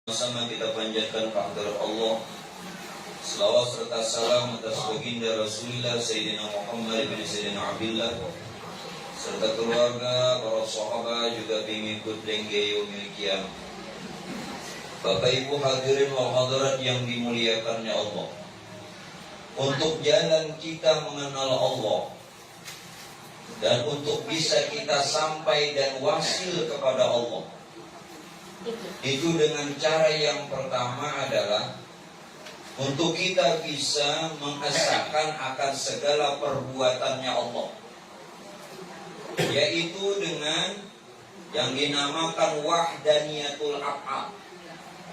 Sama kita panjatkan kehadirat Allah. Selawat serta salam atas baginda Rasulullah Sayyidina Muhammad bin Sayyidina Abdullah serta keluarga, para sahabat juga pengikut lengge yaumil qiyamah. Bapak Ibu hadirin wal hadirat yang dimuliakannya Allah, untuk jalan kita mengenal Allah dan untuk bisa kita sampai dan wasil kepada Allah, itu dengan cara yang pertama adalah untuk kita bisa mengesahkan akan segala perbuatannya Allah, yaitu dengan yang dinamakan wahdaniyatul af'al.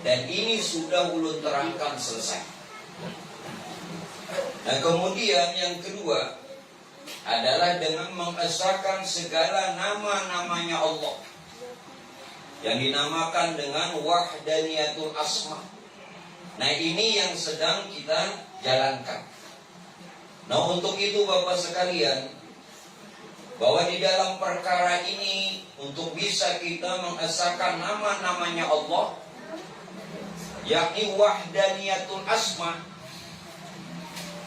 Dan ini sudah ulun terangkan selesai. Nah, kemudian yang kedua adalah dengan mengesahkan segala nama-namanya Allah, yang dinamakan dengan wahdaniyatul asma. Nah, ini yang sedang kita jalankan. Nah, untuk itu Bapak sekalian, bahwa di dalam perkara ini untuk bisa kita mengesahkan nama-namanya Allah, yakni wahdaniyatul asma,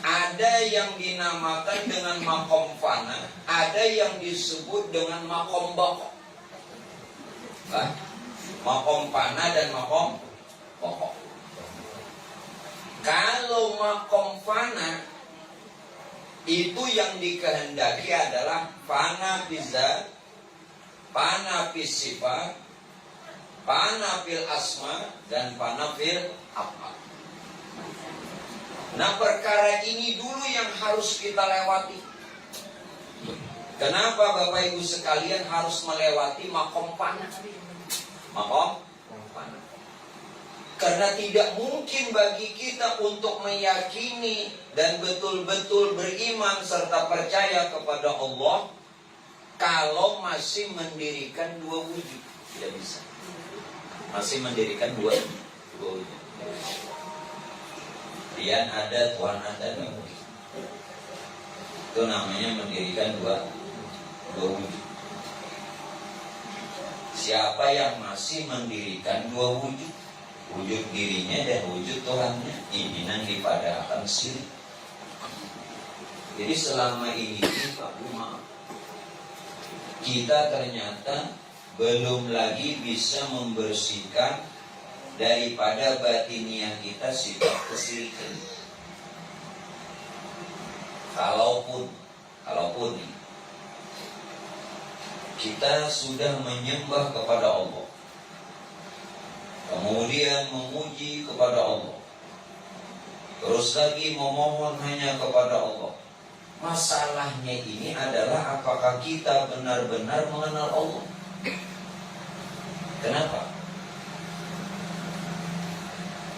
ada yang dinamakan dengan makom fana, ada yang disebut dengan makom baqa. Makom fana dan makom pokok. Kalau makom fana itu yang dikehendaki adalah fana bizat, fana fis sifat, fana fil asma, dan fana fil af'al. Nah, perkara ini dulu yang harus kita lewati. Kenapa Bapak Ibu sekalian harus melewati makom fana? Makom fana. Karena tidak mungkin bagi kita untuk meyakini dan betul-betul beriman serta percaya kepada Allah kalau masih mendirikan dua wujud. Tidak bisa. Masih mendirikan dua wujud. Yang ada Tuhan ada dan mungkin. Itu namanya mendirikan dua wujud. Siapa yang masih mendirikan dua wujud, wujud dirinya dan wujud Tuhannya, ini nanti pada akan syirik. Jadi selama ini Pak Umar, kita ternyata belum lagi bisa membersihkan daripada batiniah kita sifat kesyirikan. Kalaupun kita sudah menyembah kepada Allah, kemudian memuji kepada Allah, terus lagi memohon hanya kepada Allah, masalahnya ini adalah apakah kita benar-benar mengenal Allah? Kenapa?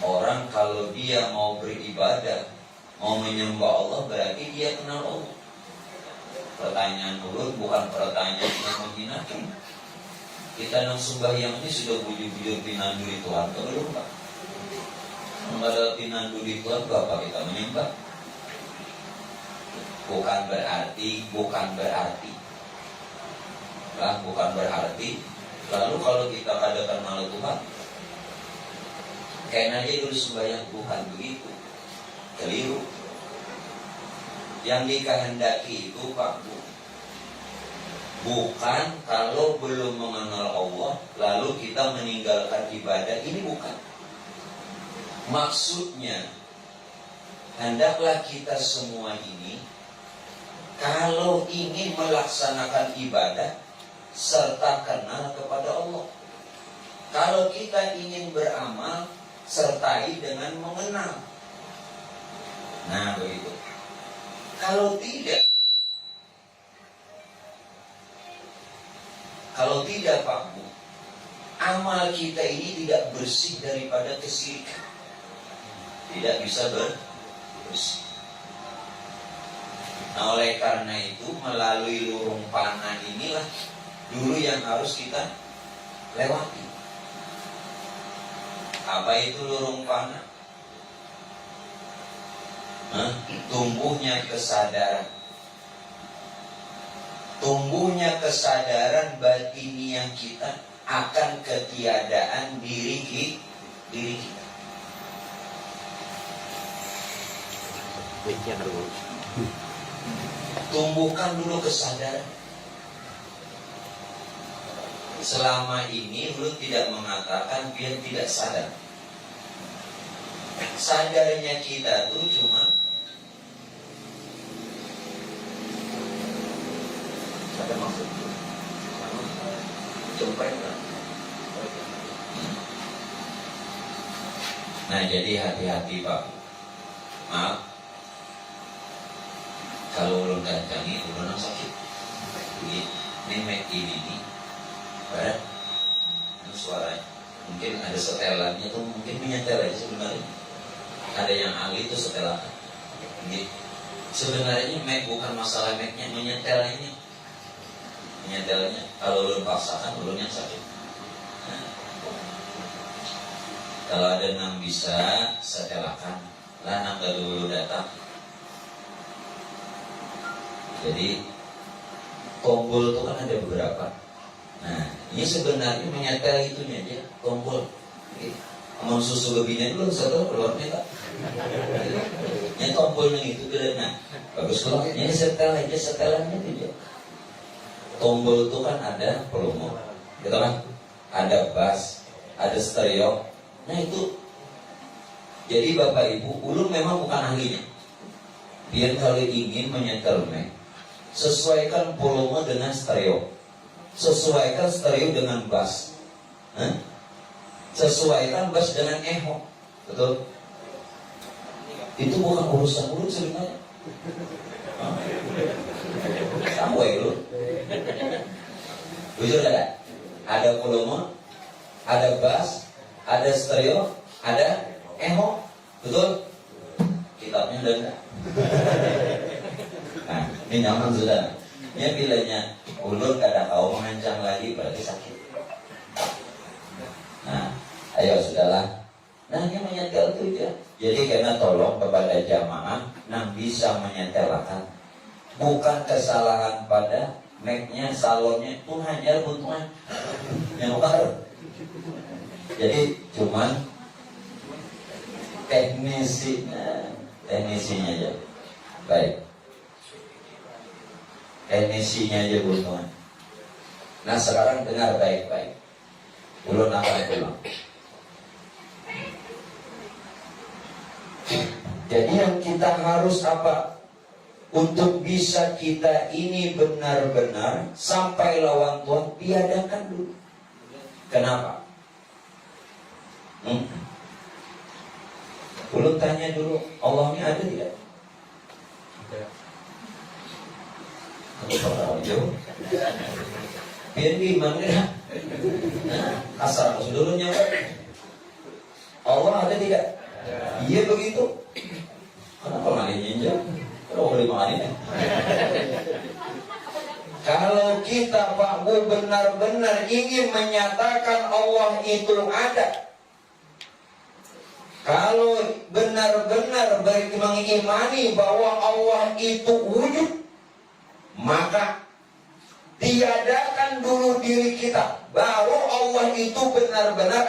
Orang kalau dia mau beribadah, mau menyembah Allah, berarti dia kenal Allah. Pertanyaan dulu bukan pertanyaan yang menghinakan. Kita nang sembahyang ini sudah bujur-bujur pinanduri Tuhan atau belum, Pak? Enggak ada pinanduri Tuhan, Bapak kita menyembah. Bukan berarti. Lalu kalau kita kadakan malu Tuhan, kayaknya aja dulu sembahyang, bukan begitu. Keliru. Yang dikehendaki itu Pak Bu, bukan kalau belum mengenal Allah lalu kita meninggalkan ibadah, ini bukan. Maksudnya hendaklah kita semua ini kalau ingin melaksanakan ibadah serta kenal kepada Allah. Kalau kita ingin beramal, sertai dengan mengenal. Nah, begitu. Kalau tidak Pak Bu, amal kita ini tidak bersih daripada kesyirikan. Tidak bisa bersih. Nah, oleh karena itu melalui lurung panah inilah dulu yang harus kita lewati. Apa itu lurung panah? Tumbuhnya kesadaran. Tumbuhnya kesadaran batiniah kita akan ketiadaan diri diri kita. Tumbuhkan dulu kesadaran. Selama ini lu tidak mengatakan biar tidak sadar. Sadarnya kita tuh cuma ada maksud cempreng lah. Nah jadi hati-hati Pak. Maaf, kalau ulun kancangi ulun sakit. Ini mic ini nih, barat, ini suaranya. Mungkin ada setelannya tuh, mungkin menyetel aja sebenarnya. Ada yang ahli itu setelan. Sebenarnya mic bukan masalah micnya, menyetelnya. Menyetelnya. Kalau ulun paksakan, ulun yang sakit. Nah, kalau ada yang bisa setelakan, lah nang dulu datang. Jadi tombol itu kan ada beberapa. Nah, ini sebenarnya menyetel itunya aja, tombol. Amun susu lebihnya dulu satu keluarnya tak. Ini tombolnya itu tidak. Nah, bagus kalau ini setel aja, setelannya tidak. Tombol itu kan ada volume, gitu kan? Ada bass, ada stereo. Nah itu. Jadi Bapak Ibu, ulun memang bukan ahlinya. Biar kalau ingin menyetel mic, sesuaikan volume dengan stereo, sesuaikan stereo dengan bass, sesuaikan bass dengan echo, betul? Itu bukan urusan ulun sebenarnya. Kamu lu, jujur ada? Ada volume, ada bass, ada stereo, ada echo, betul? Kitabnya udah enggak? Nah, ini nyaman sudah. Ini bilanya ulun kadang kau mengancam lagi berarti sakit. Nah, ayo sudahlah. Nah, ini menyetel itu ya. Jadi karena tolong kepada jamaah yang bisa menyetelkan. Bukan kesalahan pada mic-nya, salonnya, pun hanya buntungan yang baru. Jadi cuman teknisinya aja. Baik. Teknisinya aja buntungan. Nah sekarang dengar baik-baik. Ulun akan pulang. Jadi yang kita harus apa? Untuk bisa kita ini benar-benar sampai lawan Tuhan, tiadakan dulu. Kenapa? Ulun tanya dulu, Allahnya ada tidak? Jauh. Biar gimana ya? Asal dulunya. Allah ada tidak? Iya begitu. Kenapa nggak ninja? Kenapa boleh makan? Kalau kita Pak Bu benar-benar ingin menyatakan Allah itu ada, kalau benar-benar mengimani bahwa Allah itu wujud, maka tiadakan dulu diri kita. Baru Allah itu benar-benar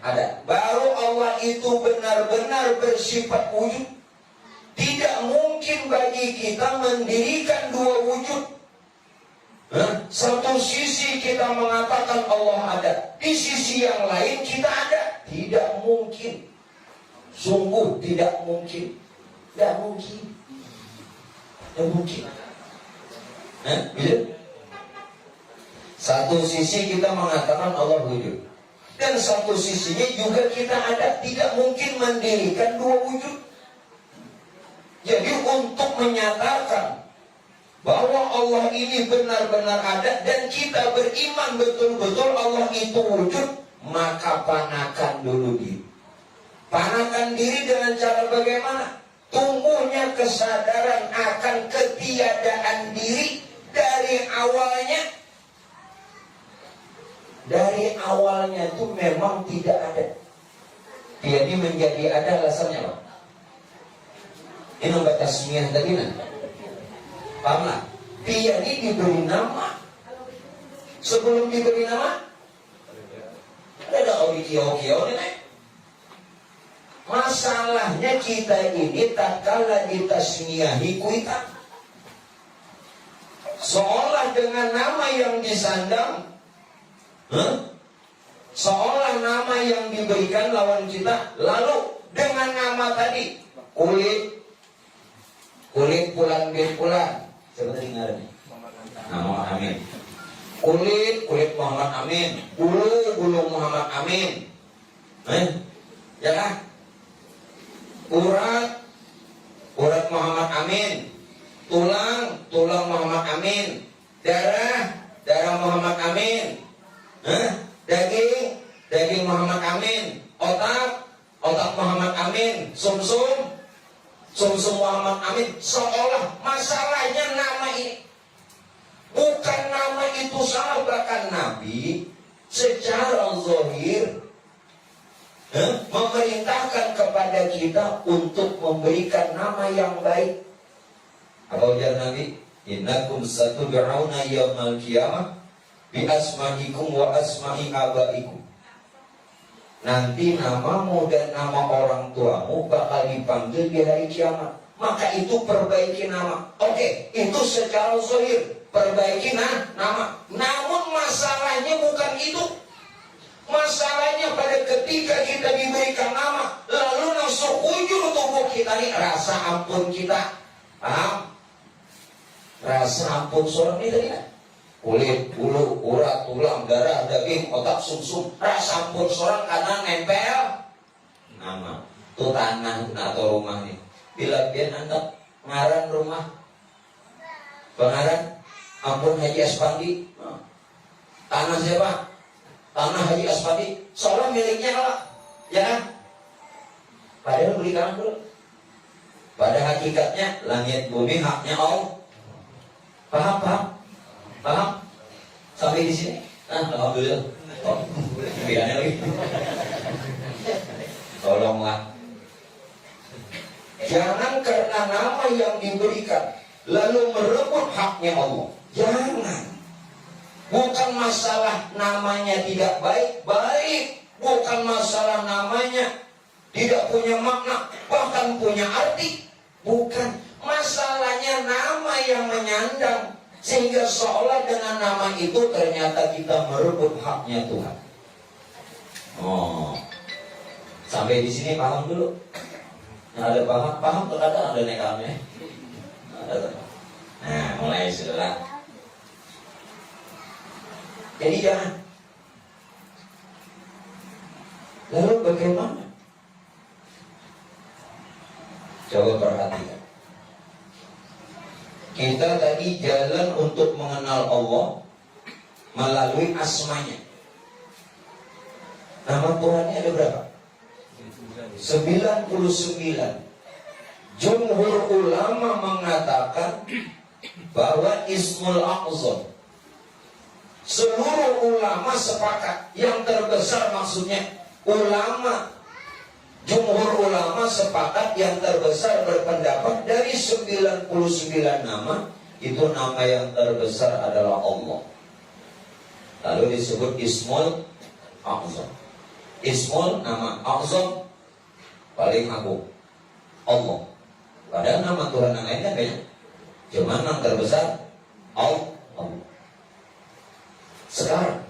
ada. Baru Allah itu benar-benar bersifat wujud. Tidak mungkin bagi kita mendirikan dua wujud. Satu sisi kita mengatakan Allah ada, di sisi yang lain kita ada. Tidak mungkin. Sungguh tidak mungkin. Tidak mungkin. Tidak mungkin. Satu sisi kita mengatakan Allah wujud, dan satu sisinya juga kita ada. Tidak mungkin mendirikan dua wujud. Jadi untuk menyatakan bahwa Allah ini benar-benar ada dan kita beriman betul-betul Allah itu wujud, maka panakan dulu diri. Panakan diri dengan cara bagaimana? Tumbuhnya kesadaran akan ketiadaan diri dari awalnya. Dari awalnya itu memang tidak ada. Jadi menjadi ada alasannya Pak. Ini nomor tasmiyah tadi kan? Paham lah? Dia ini diberi nama. Sebelum diberi nama, ada kio-kio nih. Masalahnya kita ini tak kalah ditasniyahi kuita, seolah dengan nama yang disandang, seolah nama yang diberikan lawan kita, lalu dengan nama tadi kulit pulan bin pulan, siapa tadi ngarannya? Nama Amin. Kulit Muhammad Amin, bulu Muhammad Amin, ya kan? Urat Muhammad Amin, tulang Muhammad Amin, darah Muhammad Amin, daging Muhammad Amin, otak Muhammad Amin, sumsum Muhammad Amin. Seolah masalahnya nama ini, bukan nama itu salah. Bahkan Nabi secara zahir memerintahkan kepada kita untuk memberikan nama yang baik. Apa ujar Nabi? Innakum satud'auna yaumal qiyamah bi asma'ikum wa asma'i abaikum. Nanti namamu dan nama orang tuamu bakal dipanggil di hari kiamat. Maka itu perbaiki nama. Oke, itu secara zahir perbaiki nama. Namun masalahnya bukan itu. Masalahnya pada ketika kita diberikan nama, lalu langsung ujung tubuh kita ini rasa ampun kita. Paham? Rasa ampun seorang ini tadi kan? Kulit, bulu, urat, tulang, darah, daging, otak, sumsum. Rasa ampun seorang karena nempel nama. Itu tanah atau rumah nih. Bila dia nanti ngaran rumah, pengaran ampun Haji Aspandi. Tanah siapa? Tanah Haji Aspandi. Seolah miliknya Allah, ya kan? Padahal beli tanah dulu. Pada hakikatnya langit bumi haknya Allah. Paham? Sampai di sini? Alhamdulillah. Biarnya lagi. Tolonglah. Jangan karena nama yang diberikan lalu merebut haknya Allah. Jangan. Bukan masalah namanya tidak baik. Bukan masalah namanya tidak punya makna, bahkan punya arti. Bukan. Masalahnya nama yang menyandang, sehingga seolah dengan nama itu ternyata kita merebut haknya Tuhan. Sampai di sini paham dulu. Ada paham terkadang ada nekamnya. Nah, mulai sudah. Jadi jangan. Lalu bagaimana? Coba perhatikan. Kita tadi jalan untuk mengenal Allah melalui asmanya. Nama Tuhannya ada berapa? 99. Jumhur ulama mengatakan bahwa Ismul A'zam. Seluruh ulama sepakat, yang terbesar maksudnya ulama, jumhur ulama sepakat yang terbesar berpendapat dari 99 nama, itu nama yang terbesar adalah Allah. Lalu disebut Ismul A'zam. Ismul, nama, A'zam, paling agung, Allah. Padahal nama Tuhan yang lain kan banyak, cuman yang terbesar Allah. Sekarang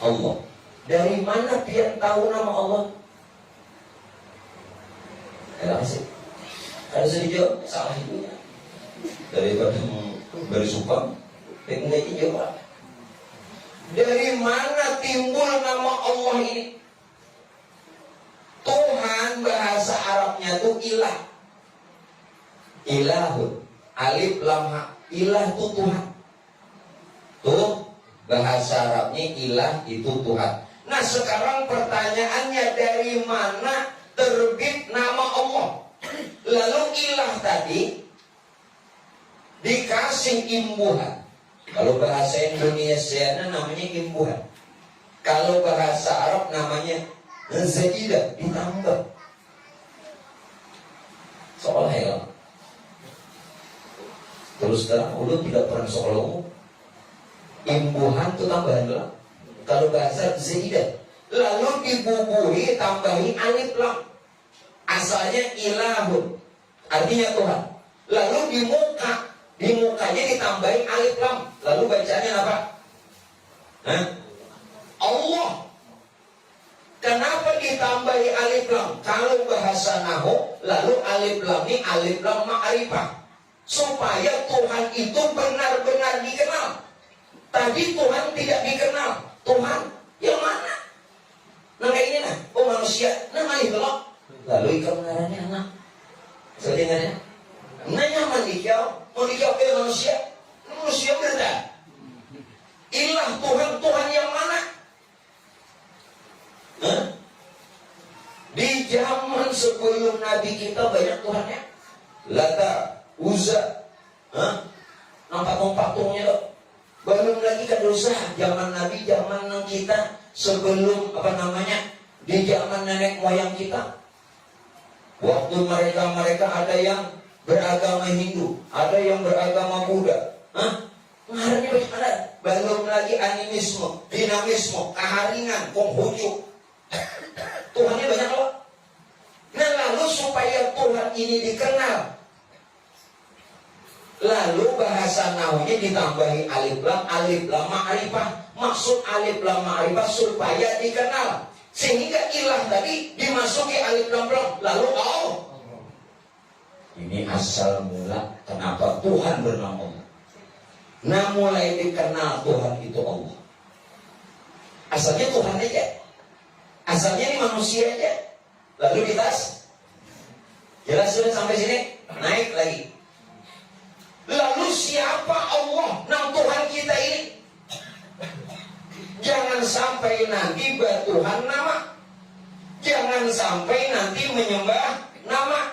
Allah, dari mana pian tahu nama Allah? Asik. Kalau saya dijawab, salah itu. Daripada bersumpah, enggak dijawab. Dari mana timbul nama Allah ini? Tuhan bahasa Arabnya itu ilah. Ilahun, alif lam ha. Ilah itu Tuhan. Tuh bahasa Arabnya ilah itu Tuhan. Nah sekarang pertanyaannya, dari mana terbit nama Allah? Lalu ilah tadi dikasih imbuhan. Kalau bahasa Indonesia namanya imbuhan. Kalau bahasa Arab namanya zaidah, ditambah. Seolah ya. Terus terang udah tidak pernah seolah. Imbuhan itu tambahan lah. Kalau bahasa zaidah. Lalu dibubuhi tambahi alif lam. Asalnya ilahun, artinya Tuhan. Lalu di mukanya ditambahi alif lam. Lalu bacanya apa? Hah? Allah. Kenapa ditambahi alif lam? Kalau bahasa nahu, lalu alif lam ini alif lam ma'rifah. Supaya Tuhan itu benar-benar dikenal. Tadi Tuhan tidak dikenal. Tuhan yang mana? Nah kayak ini nah. Oh manusia. Nah itu loh. Lalu ikan mengarahnya anak. Saya dengarnya. Nah nyaman dikau. Mau dikau manusia. Manusia berbeda. Ilah Tuhan yang mana? Hah? Di zaman sebelum Nabi kita banyak Tuhannya. Lata, Uzza, nampak patungnya loh. Belum lagi kedosa zaman Nabi, zaman kita sebelum di zaman nenek moyang kita. Waktu mereka ada yang beragama Hindu, ada yang beragama Buddha. Ngarannya bagaimana? Belum lagi animisme, dinamisme, keharingan, Konghucu. Tuhannya banyak loh. Nah lalu supaya Tuhan ini dikenal, lalu bahasa nahunya ditambahi alif lam ma'rifah. Maksud alif lam ma'rifah supaya dikenal. Sehingga ilah tadi dimasuki alif lam lalu Allah. Ini asal mula kenapa Tuhan bernama Allah. Nah mulai dikenal Tuhan itu Allah. Asalnya Tuhan aja. Asalnya ini manusia aja. Lalu ditas. Jelas sudah sampai sini? Naik lagi. Lalu siapa Allah? Nah Tuhan kita ini. Jangan sampai nanti bertuhan nama. Jangan sampai nanti menyembah nama.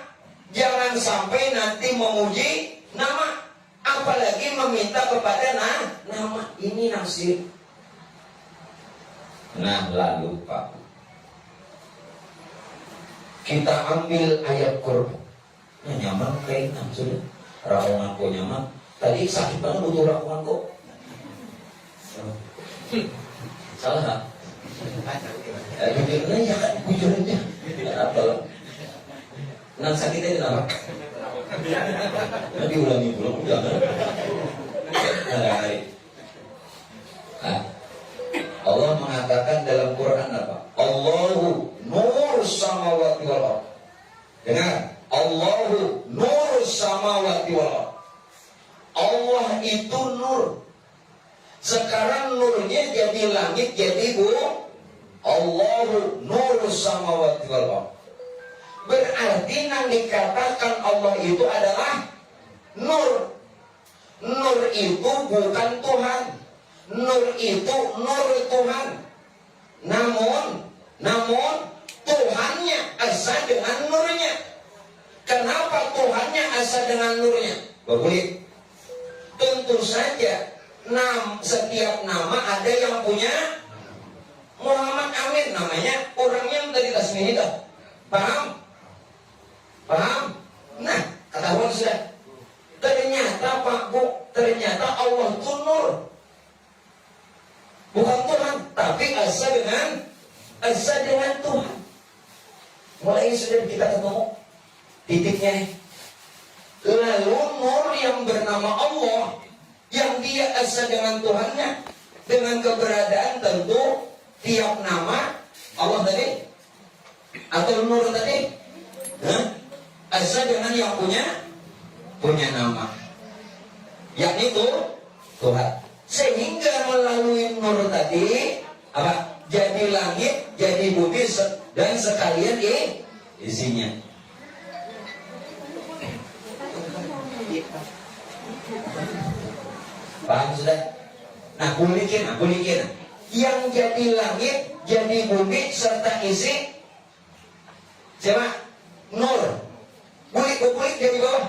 Jangan sampai nanti memuji nama. Apalagi meminta kepada nama. Ini nasib. Nah lalu Pak, kita ambil ayat Quran. Nah nyaman kayak sudah. Rakungan kok nyaman. Tadi sakit banget butuh rakungan kok. Salah tak? Jujurnya ya kan, jujurnya. Apa lo? Nang sakitnya kenapa? Nanti ulangi pulang jangan. Allah mengatakan dalam Quran apa? Allahu nur samawati wal ardh. Dengar, Allahu nur samawati wal ardh. Allah itu nur. Sekarang nurnya jadi langit, jadi bumi. Allahu nur samawati wal ardh. Berarti yang dikatakan Allah itu adalah nur. Nur itu bukan Tuhan. Nur itu nur Tuhan. Namun Tuhannya asa dengan nurnya. Kenapa Tuhannya asa dengan nurnya? Begitu. Tentu saja setiap nama ada yang punya. Muhammad Amin namanya, orangnya yang dari Tasmin itu. Paham? Nah, ketahuan sudah. Ternyata Pak Bu, ternyata Allah itu nur. Bukan Tuhan, tapi asa dengan Tuhan. Mulai sudah kita ketemu titiknya nih. Lalu nur yang bernama Allah, yang dia asa dengan Tuhannya, dengan keberadaan tentu tiap nama Allah tadi atau nur tadi, asa dengan yang punya nama, yakni itu Tuhan. Sehingga melalui nur tadi apa? Jadi langit, jadi bumi dan sekalian isinya. Paham sudah? Nah, bulikin. Yang jadi langit, jadi bumi serta isi siapa? Nur. Bulik dari bawah.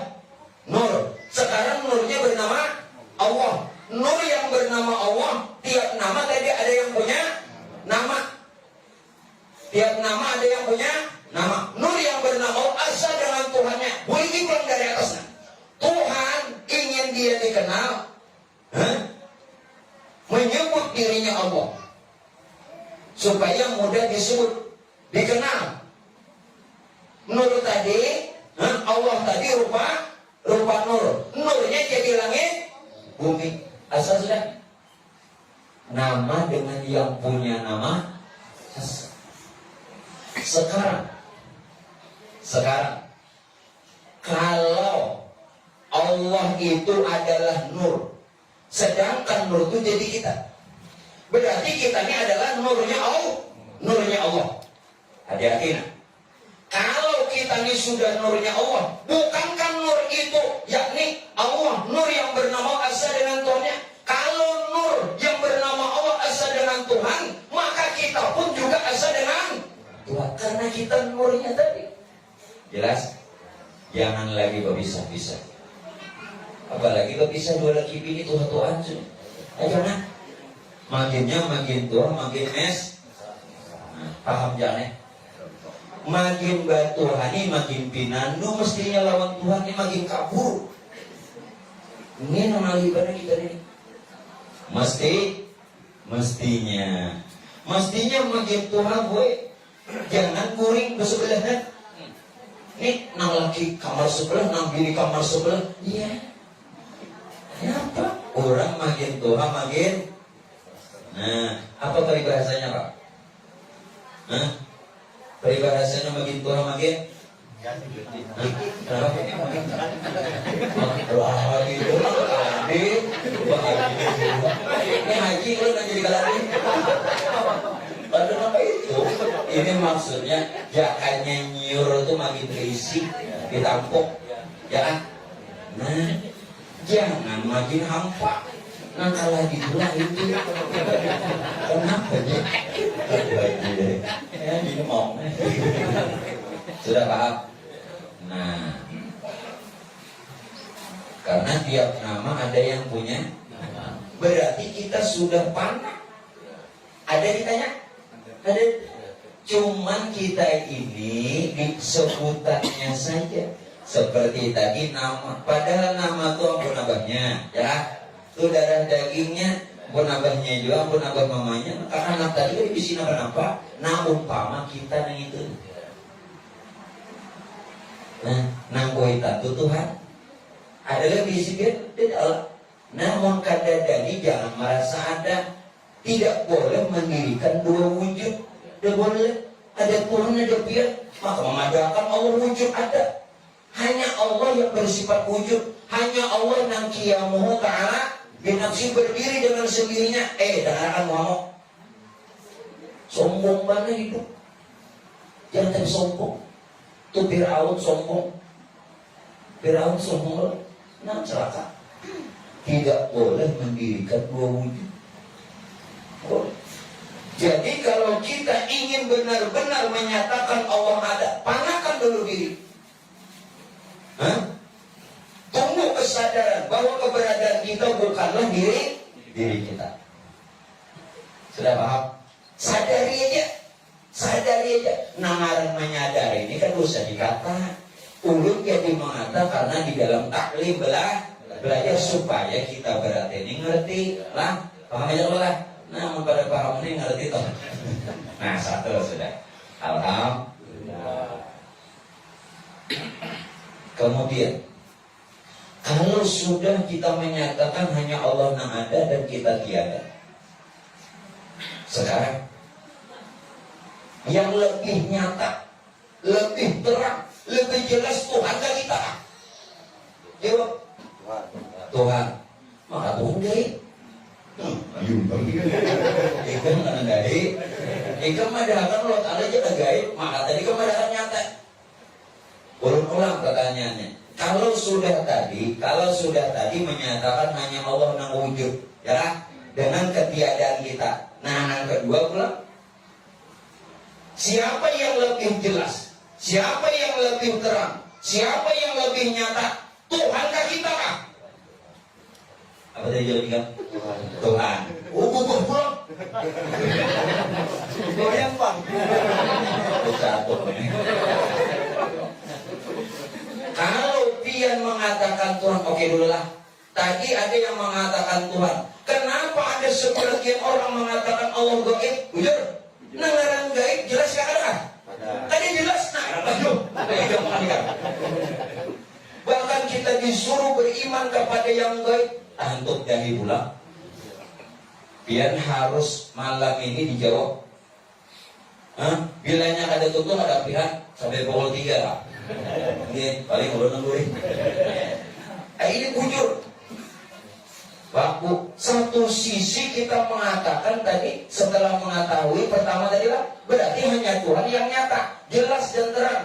Nur. Sekarang nurnya bernama Allah. Nur yang bernama Allah, tiap nama tadi ada yang punya nama. Tiap nama ada yang punya nama. Nur yang bernama Allah asa dengan Tuhannya. Bulik iklan dari atasnya. Tuhan ingin dia dikenal, menyebut dirinya Allah supaya mudah disebut. dikenal. Nur tadi, Allah tadi rupa nur. Nurnya jadi langit, bumi. Asal sudah. Nama dengan yang punya nama. Sekarang, kalau Allah itu adalah nur, sedangkan nur itu jadi kita, berarti kita ini adalah nurnya Allah. Hati-hati. Kalau kita ini sudah nurnya Allah, bukankah nur itu yakni Allah, nur yang bernama Asa dengan Tuhannya? Kalau nur yang bernama Allah Asa dengan Tuhan, maka kita pun juga Asa dengan Tuhan, karena kita nurnya tadi. Jelas? Jangan lagi berpisah-pisah. Apalagi berpisah dua laki bini Tuhan sudah. Ayo nah, makin tua makin mes. Paham jangan? Makin batuhani makin pinandu, mestinya lawan Tuhan ini makin kabur. Ini nama ibadah kita ini. Mestinya makin Tuhan gue jangan kuring bersebelahan. Ini nang laki kamar sebelah, nang bini kamar sebelah. Iya. Kenapa? Orang makin Tuhan makin. Nah, apa peribahasanya Pak? Peribahasanya makin tua makin. Kenapa? Wah, gitu. Ini haji lu nggak jadi galani. Aduh, apa itu? Ini maksudnya jakannya nyur itu makin terisi, ditampuk, ya. Nah, jangan makin hampa. Nah kalau dibilang itu kenapa ya? Ya ini mau. Sudah paham? Nah, karena tiap nama ada yang punya. Berarti kita sudah panah. Ada ditanya? Ada. Cuman kita ini di sebutannya saja. Seperti tadi nama. Padahal nama itu ampun abahnya, ya. Itu darah dagingnya, ampun abahnya juga, ampun abah mamanya. Karena anak tadi di sini apa? Nah umpama kita yang itu. Nah, nangkoi tatu Tuhan. Adalah disiplin tidak Allah. Namun kadang-kadang jangan merasa ada. Tidak boleh mendirikan dua wujud. Tidak boleh. Ada Tuhan, ada Dia. Maka mengadakan Allah wujud ada. Hanya Allah yang bersifat wujud. Hanya Allah yang qiyamuhu ta'ala binafsi berdiri dengan sendirinya. Dengarkan Muhammad. Sombong banget hidup. Jangan sombong. Itu Fir'aun sombong. Fir'aun sombong. Nah celaka. Tidak boleh mendirikan dua wujud. Boleh. Jadi kalau kita ingin benar-benar menyatakan Allah ada, panahkan dulu diri. Tunggu kesadaran bahwa keberadaan kita bukanlah diri kita. Sudah paham? Sadari aja. Nangaran menyadari ini kan usah dikata. Ulun jadi mengata karena di dalam taklim belajar supaya kita berarti ini ngerti lah. Paham aja lah. Nah, pada paham ini ngerti toh. Nah, satu sudah. Alhamdulillah. Kemudian, kalau sudah kita menyatakan hanya Allah yang ada dan kita tiada. Sekarang, yang lebih nyata, lebih terang, lebih jelas Tuhan dan kita. Jawab. Tuhan. Maka Tuhan gaib. Ikan mana gaib? Ikan madahakan Allah Ta'ala aja gaib. Maka tadi kemadahan nyata. Ulang pertanyaannya. Kalau sudah tadi menyatakan hanya Allah yang wujud, ya, dengan ketiadaan kita. Nah, yang kedua pula, siapa yang lebih jelas? Siapa yang lebih terang? Siapa yang lebih nyata? Tuhankah kita kah? Apa tadi jawabnya? Tuhan. Pulang. Goyang bang. Satu. Kalau pian mengatakan Tuhan, oke dulu lah. Tadi ada yang mengatakan Tuhan. Kenapa ada sebagian orang mengatakan Allah gaib? Jujur, nangaran gaib jelas gak ada? disuruh beriman kepada yang gaib, antuk dari bulan. Biar harus malam ini dijawab. Bilanya ada tutup ada pihak sampai pukul 3 lah. Ini paling ulun nungguin. Ini bujur. Waktu satu sisi kita mengatakan tadi, setelah mengetahui pertama tadi lah, berarti hanya Tuhan yang nyata, jelas dan terang.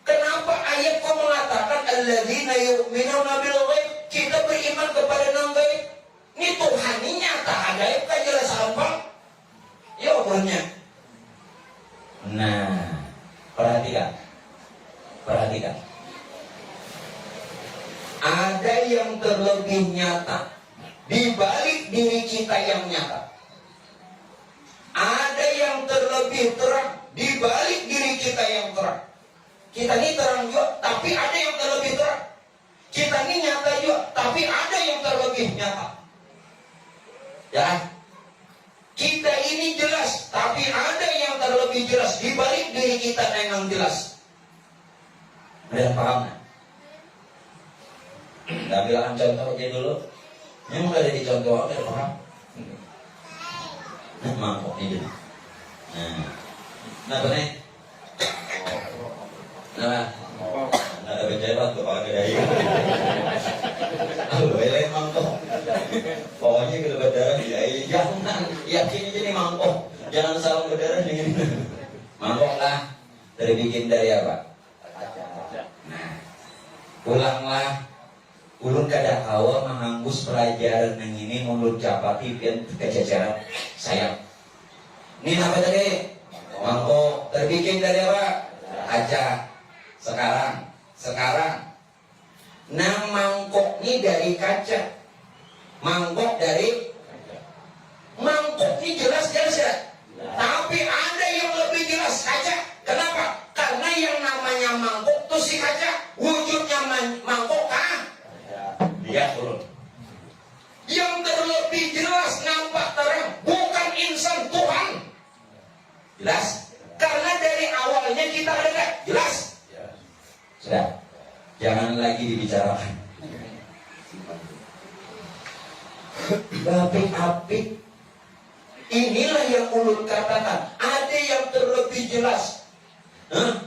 Kenapa ayat kau mengatakan alladzina yu'minuna bil ghaib? Kita beriman kepada yang gaib. Ini Tuhan ini nyata, gaib kan jelas apa? Ya ukurnya. Nah, perhatikan. Ada yang terlebih nyata di balik diri kita yang nyata. Ada yang terlebih terang di balik diri kita yang terang. Kita ini terang juga, tapi ada yang terlebih terang. Kita ini nyata juga, tapi ada yang terlebih nyata. Ya, kita ini jelas, tapi ada yang terlebih jelas di balik diri kita yang jelas. Ada paham? Nah, bilang contoh aja dulu. Memang ada di contoh, ada paham? Nah, mangkok ini. Nah, benar. Nah, ada berjalan tuh pakai daya. Boleh mangkok. Pokoknya kalau berdarah ya, jangan yakin aja nih mangkok. Jangan salah berdarah dengan mangkok lah. Terbikin dari apa? Nah, pulanglah. Ulun kada kawa menghanggus pelajaran yang ini mulut capati pian kejajaran sayap. Ini apa tadi? Mangkok terbikin dari apa? Kaca. Sekarang. Nah, mangkok ini dari kaca. Mangkok ini jelas ya. Tapi ada yang lebih jelas kaca. Kenapa? Karena yang namanya mangkok itu si kaca. Wujudnya mangkok lihat turun. Yang terlebih jelas nampak terang bukan insan Tuhan. Jelas? Karena dari awalnya kita ada jelas. Sudah. Jangan lagi dibicarakan. Apik. Inilah yang ulun katakan. Ada yang terlebih jelas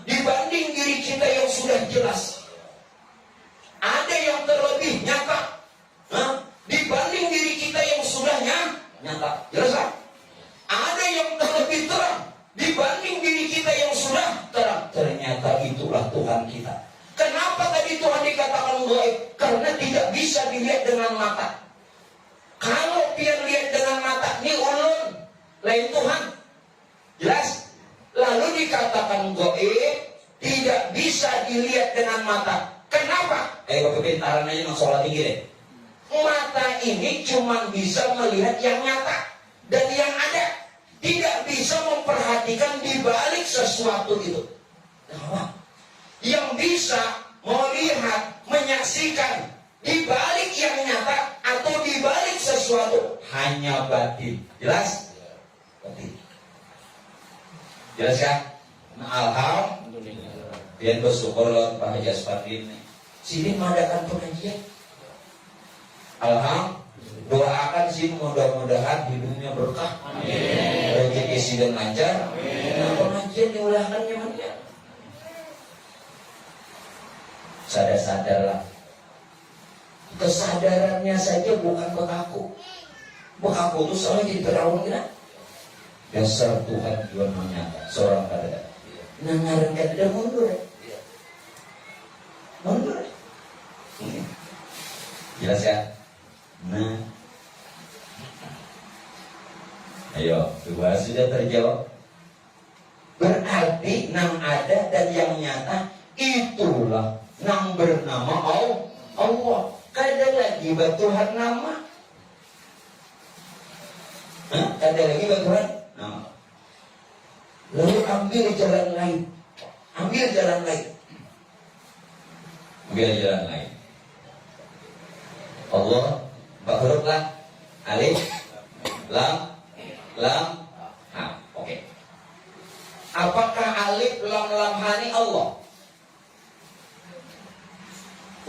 dibanding diri kita yang sudah jelas. Ada yang terlebih nyata dibanding diri kita yang sudah nyata. Jelas kan? Ada yang terlebih terang dibanding diri kita yang sudah terang. Ternyata itulah Tuhan kita. Kenapa tadi Tuhan dikatakan gaib? Karena tidak bisa dilihat dengan mata. Kalau dia lihat dengan mata, ini ulun, lain Tuhan. Jelas? Lalu dikatakan gaib, tidak bisa dilihat dengan mata. Kenapa? Kepintaran aja nang sholat tinggi deh. Mata ini cuma bisa melihat yang nyata dan yang ada. Tidak bisa memperhatikan di balik sesuatu itu. Yang bisa melihat, menyaksikan di balik yang nyata atau di balik sesuatu hanya batin. Jelas? Batin. Jelas kan? Nah, alhamdulillah. Biar bersyukur lawan Pak Haji Aspardi ini. Sini mengadakan pengajian. Alhamdulillah. Doakan sini mudah-mudahan hidupnya berkah. Amin. Rezeki sidang lancar. Amin. Nah, pengajian diulahkannya mana? Sadar-sadarlah. Kesadarannya saja bukan bekaku. Bekaku itu soalnya jadi Firaun kan? Dasar Tuhan juga menyata seorang kada. Nangaran kada mundur. Mundur. Jelas ya? Nah, ayo, dua sudah terjawab. Berarti nang ada dan yang nyata itulah nang bernama Allah. Kada lagi Tuhan nama. Kada lagi Tuhan nama. Lalu ambil jalan lain. Ambil jalan lain. Allah, empat huruf lah. Alif, lam, ha. Oke. Apakah alif, lam, ha ini Allah?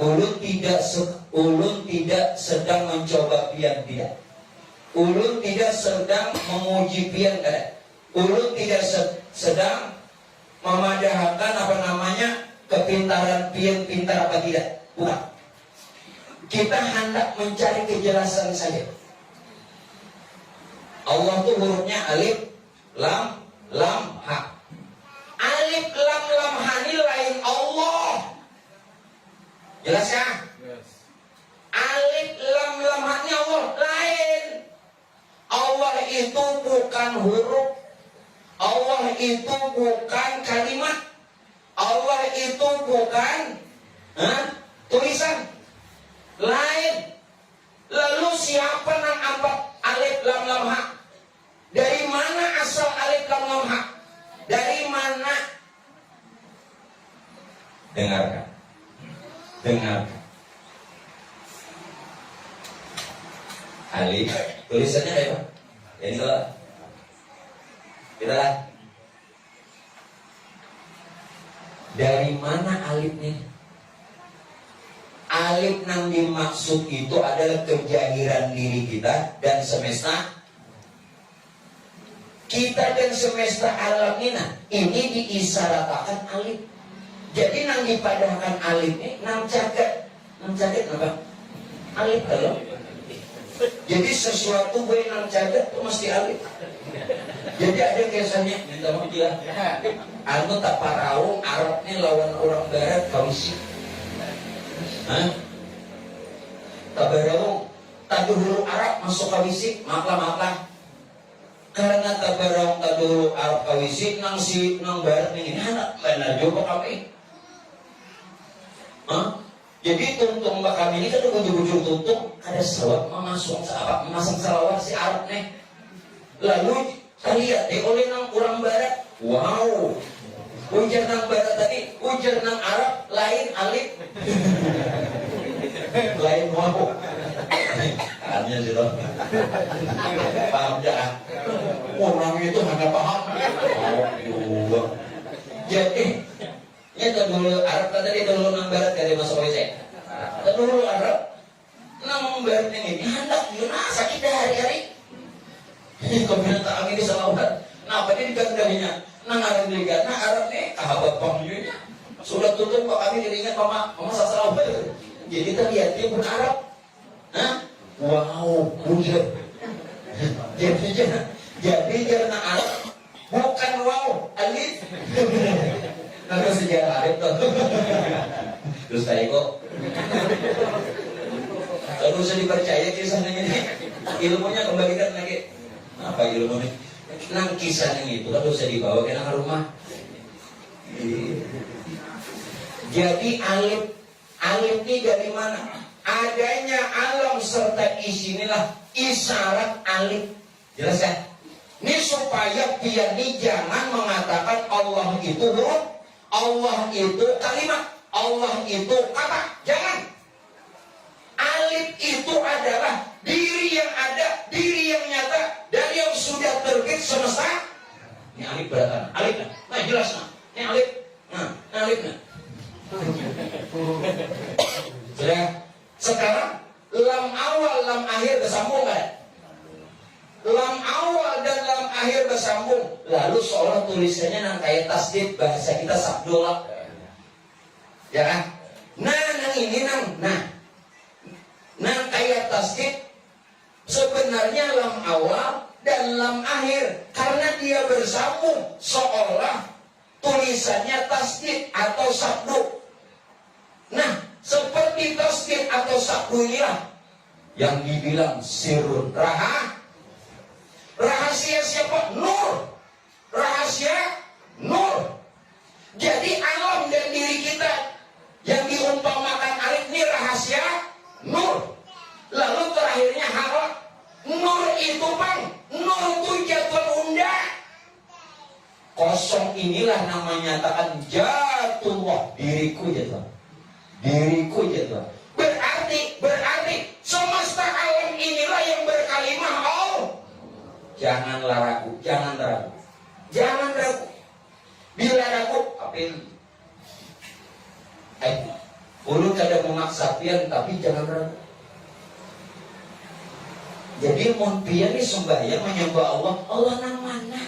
Ulun tidak sedang mencoba pian, tidak. Ulun tidak sedang memuji pian, tidak. Ulun tidak sedang memadahkan kepintaran pian pintar apa tidak, bukan. Kita hendak mencari kejelasan saja. Allah tuh hurufnya alif, lam, ha. Alif, lam, ha ini lain Allah. Jelas ya? Yes. Alif, lam, ha ini Allah lain. Allah itu bukan huruf. Allah itu bukan kalimat. Allah itu bukan tulisan. Lain. Lalu siapa yang ambat alif, lam, ha? Dari mana asal alif, lam, ha? Dari mana? Dengarkan. Alif, tulisannya apa? Ini kalau kita lah. Dari mana alifnya? Alif yang dimaksud itu adalah kejahiran diri kita dan semesta. Kita dan semesta alam ini diisyaratkan alif. Jadi nang dipadahkan alif ini nang caket apa? Alif kalau. Jadi sesuatu gue nang caket itu mesti alif. Jadi ada kesannya minta maaf dia. Anu tak parau Arab ini lawan orang barat kawisi. Tabarau taduhulu Arab masuk kawisi, maaflah. Karena tabarau taduhulu Arab kawisi nang barat ini anak benar juga kami. Jadi tuntung kami ini kan ujung-ujung tuntung ada selawat memasang selawat si Arab nih. Lalu lihat oleh nang orang barat, wow. Ujar nang barat tadi, ujar nang Arab lain alif. Lain wow. Hanya sih loh. Paham ya? Orang itu hanya paham. Oh, jadi ini dulu Arab tadi dulu nang barat dari masuk WC. Dulu Arab nang barat ini hendak Yunasa kita hari-hari. Kau bilang tak ambil salawat. Nah, apa ini dikandangnya? Nang Arab dilihat, nah Arab nih kahabat pangjunya. Sudah tutup kok kami diringat mama salawat. Jadi kita lihat dia pun Arab. Wow, buset. Jadi jangan Arab bukan wow, alif. Nanti sejarah Arab tuh. Terus saya kok kalau bisa dipercaya kisahnya ini, ilmunya kembalikan lagi. Apa ilmunya? Nang kisahnya itu kalau bisa dibawa ke rumah. Jadi alif ini dari mana? Adanya alam serta isinilah isyarat alif. Jelas ya? Ini supaya pian ini jangan mengatakan Allah itu huruf, Allah itu kalimat, Allah itu kata. Jangan. Alif itu adalah diri yang ada, diri yang nyata, dari yang sudah terbit semesta. Ini alif beratan, alif nah jelas nah. Ini alif, alif nah. Sudah. Sekarang lam awal, lam akhir bersambung kan? Lam awal dan lam akhir bersambung. Lalu seolah tulisannya nang kayak tasdid, bahasa kita sabdola. Ya kan? Nang ini nang kayak tasdid. Sebenarnya lam awal dan lam akhir karena dia bersambung seolah tulisannya tasdid atau sabdu. Nah, seperti tasdid atau sabdu inilah yang dibilang sirun rahasia siapa? Nur. Rahasia nur. Jadi alam dan diri kita yang diumpamakan alif ini rahasia nur. Lalu terakhirnya halak. Nur itu nur itu jatuh unda. Kosong inilah namanya nyatakan jatuh. Diriku jatuh. Berarti semesta alam inilah yang berkalimah Allah. Janganlah ragu, jangan ragu. Bila ragu, apin. Ulun kada memaksa maksa pian tapi jangan ragu. Jadi mun pian ini sembahyang menyembah Allah, Allah nang mana?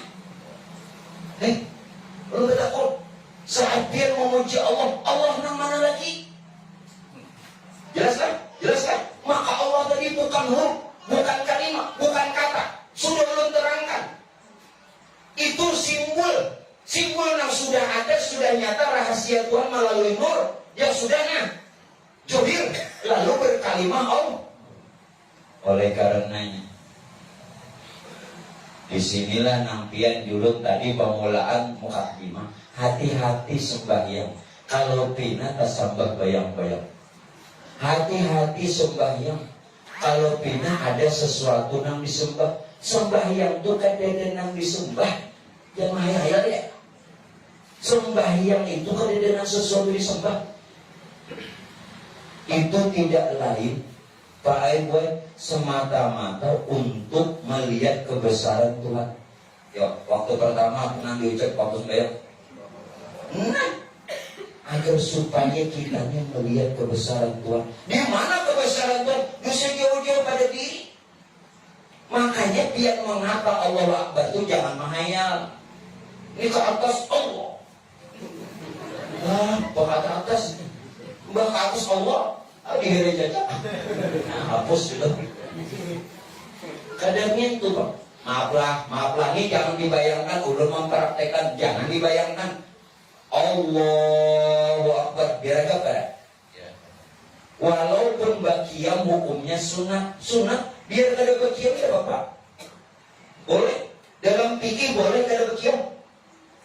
Lu takut saat pian memuji Allah, Allah nang mana lagi? Jelaskan? Jelaskan? Maka Allah tadi bukan huruf, bukan kalimat, bukan kata. Sudah belum terangkan. Itu simbol. Simbol yang sudah ada, sudah nyata rahasia Tuhan melalui nur yang sudahnya johir. Lalu berkalimah Allah. Oleh karenanya, disinilah nampian juluk tadi pemulaan mukadimah. Hati-hati sembahyang. Kalau pina tasambah bayang-bayang. Hati-hati sembahyang. Kalau pina ada sesuatu yang disembah. Sembahyang itu kadang yang disembah. Jangan hayal ya. Sembahyang itu kadang sesuatu disembah. Itu tidak lain Pak Aibuan semata-mata untuk melihat kebesaran Tuhan. Ya, waktu pertama aku nanti ucap waktu sembahyang. Nah, agar supaya kita melihat kebesaran Tuhan. Di mana kebesaran Tuhan? Bisa jauh-jauh pada diri. Makanya biar mengapa Allahu Akbar itu jangan menghayal. Ini ke atas Allah. Ke atas. Mbak ke atas Allah. Di gereja aja. Nah, hapus gitu. Kadangnya itu Pak. Maaflah ini jangan dibayangkan. Udah mempraktekkan, jangan dibayangkan. Allahu Akbar. Biar agak pada. Walaupun bakiyam hukumnya sunat, biar kada bakiyam tidak apa-apa. Boleh. Dalam fikih boleh kada bakiyam.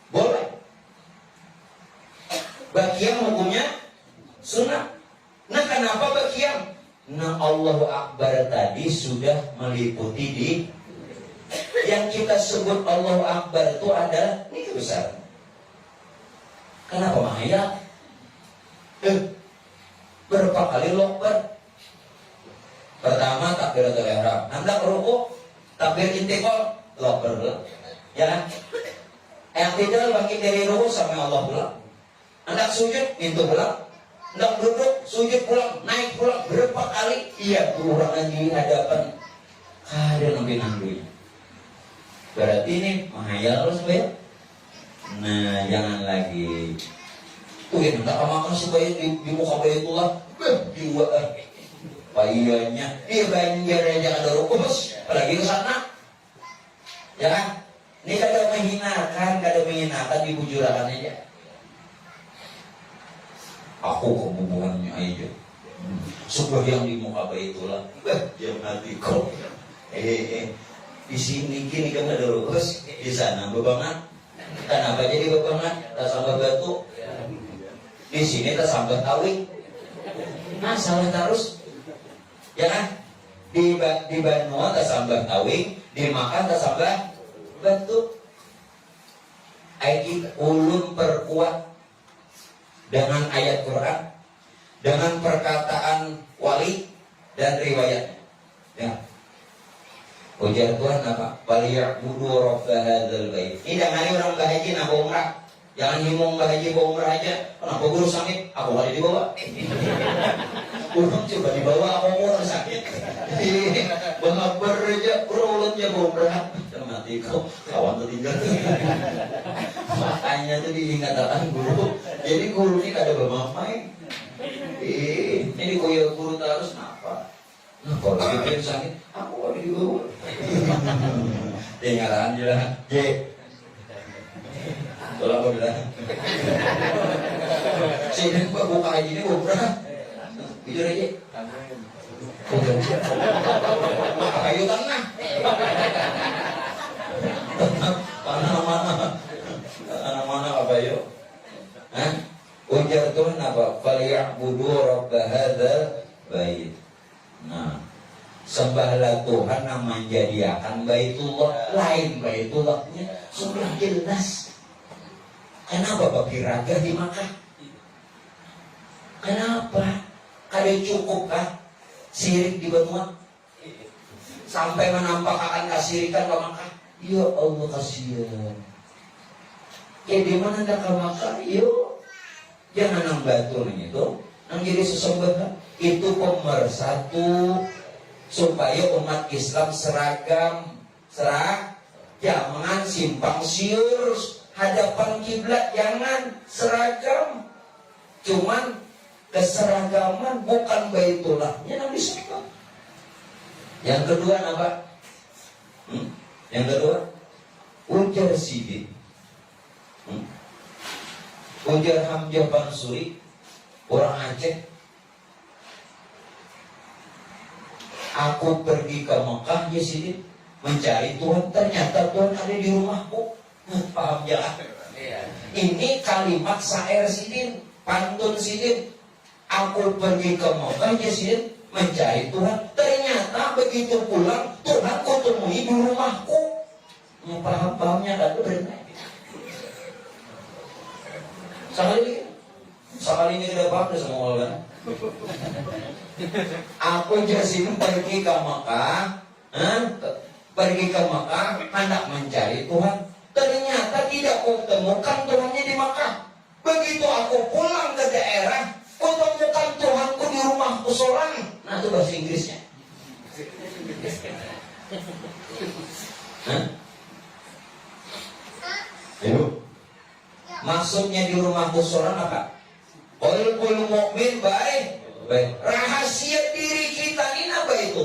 Boleh. Bakiyam hukumnya sunat. Nah, kenapa bakiyam? Nah, Allahu Akbar tadi sudah meliputi di yang kita sebut Allahu Akbar itu adalah ini kebesaran. Kenapa mahayal? Berapa kali lokbar? Pertama takbiratul ihram, hendak ruku, takbir intiqal, lokbar pula. Ya kan? Yang tidak bangkit dari ruku sama Allah pula. Hendak sujud, itu pula. Hendak duduk, sujud pulang, naik pulang. Berapa kali? Iya, berulangan di hadapan. Ada nampi-nampinya. Berarti ini menghayal supaya. Nah, jangan lagi. Yang hendak makan supaya di muka Baitullah. Jiwa payahnya. Dia banjir aja ada rukus. Apalagi ke sana. Ya kan? Ini kada menghinakan di bujurakan aja. Aku kebubuhannya aja. Sebuah yang di muka Baitullah. Jam hati kok. Di sini gini kan ada rukus. Di sana bebangan. Kenapa jadi bebangan? Tak sambah batu. Di sini tak sambah tawing. Nah, salah terus. Ya kan? Di Banua tak sambah tawing. Dimakan tak sambah batu. Ayat ulun perkuat dengan ayat Quran, dengan perkataan wali dan riwayatnya. Ya. Ujar Tuhan apa? Waliya'budu rabb hadzal bait. Ini jangan orang bahaji nak umrah. Jangan himung bahaji bawa umrah aja. Kenapa guru sakit? Aku enggak dibawa. Urang coba dibawa aku orang sakit. Bangakbar aja urulutnya bawa umrah. Mati kau kawan tertinggal. Makanya tuh diingatkan guru. Jadi guru ini kada bermain. Ini koyo guru terus kenapa? Nah, kalau dia sakit, aku ada di bawah. Tinggalan je lah. Tolong aku bilang. Sini gua buka aja ini gua jujur aja. Kayu tengah. Mana apa yuk? Ujar Tuhan apa? Faliya'budu rabb hadzal bait. Nah, sembahlah Tuhan yang menjadikan Baitullah lain Baitullahnya sudah jelas. Kenapa bagi raga di Makkah? Kenapa? Kada cukup kah sirik di Banua? Sampai menampakkan kasirikan ke Makkah? Ya Allah kasihan. Di mana nak ke Makkah? Yuk, jangan nang batu itu, nang jadi sesembahan. itu pemersatu supaya umat Islam seragam, jangan simpang siur hadapan kiblat, jangan seragam. Cuman keseragaman bukan baitullahnya yang disebut. Yang kedua apa? Yang kedua, ujar Sidin, ujar Hamzah Bansuri, orang Aceh. Aku pergi ke Mekah, ya Sidin, mencari Tuhan, ternyata Tuhan ada di rumahku. Paham ya? Ini kalimat syair Sidin, pantun Sidin. Aku pergi ke Mekah, ya Sidin, mencari Tuhan, ternyata begitu pulang Tuhan kutemui di rumahku. Paham-pahamnya ada benar. Sekali ini tidak paham sama Allah. Aku jadi pergi ke Mekah, hendak mencari Tuhan, ternyata tidak kutemukan Tuhannya di Mekah. Begitu aku pulang ke daerah, kutemukan Tuhanku di rumahku seorang. Nah, itu bahasa Inggrisnya. Ayo. Maksudnya di rumahku seorang apa? Qalbul mu'min baik. Rahasia diri kita ini apa itu?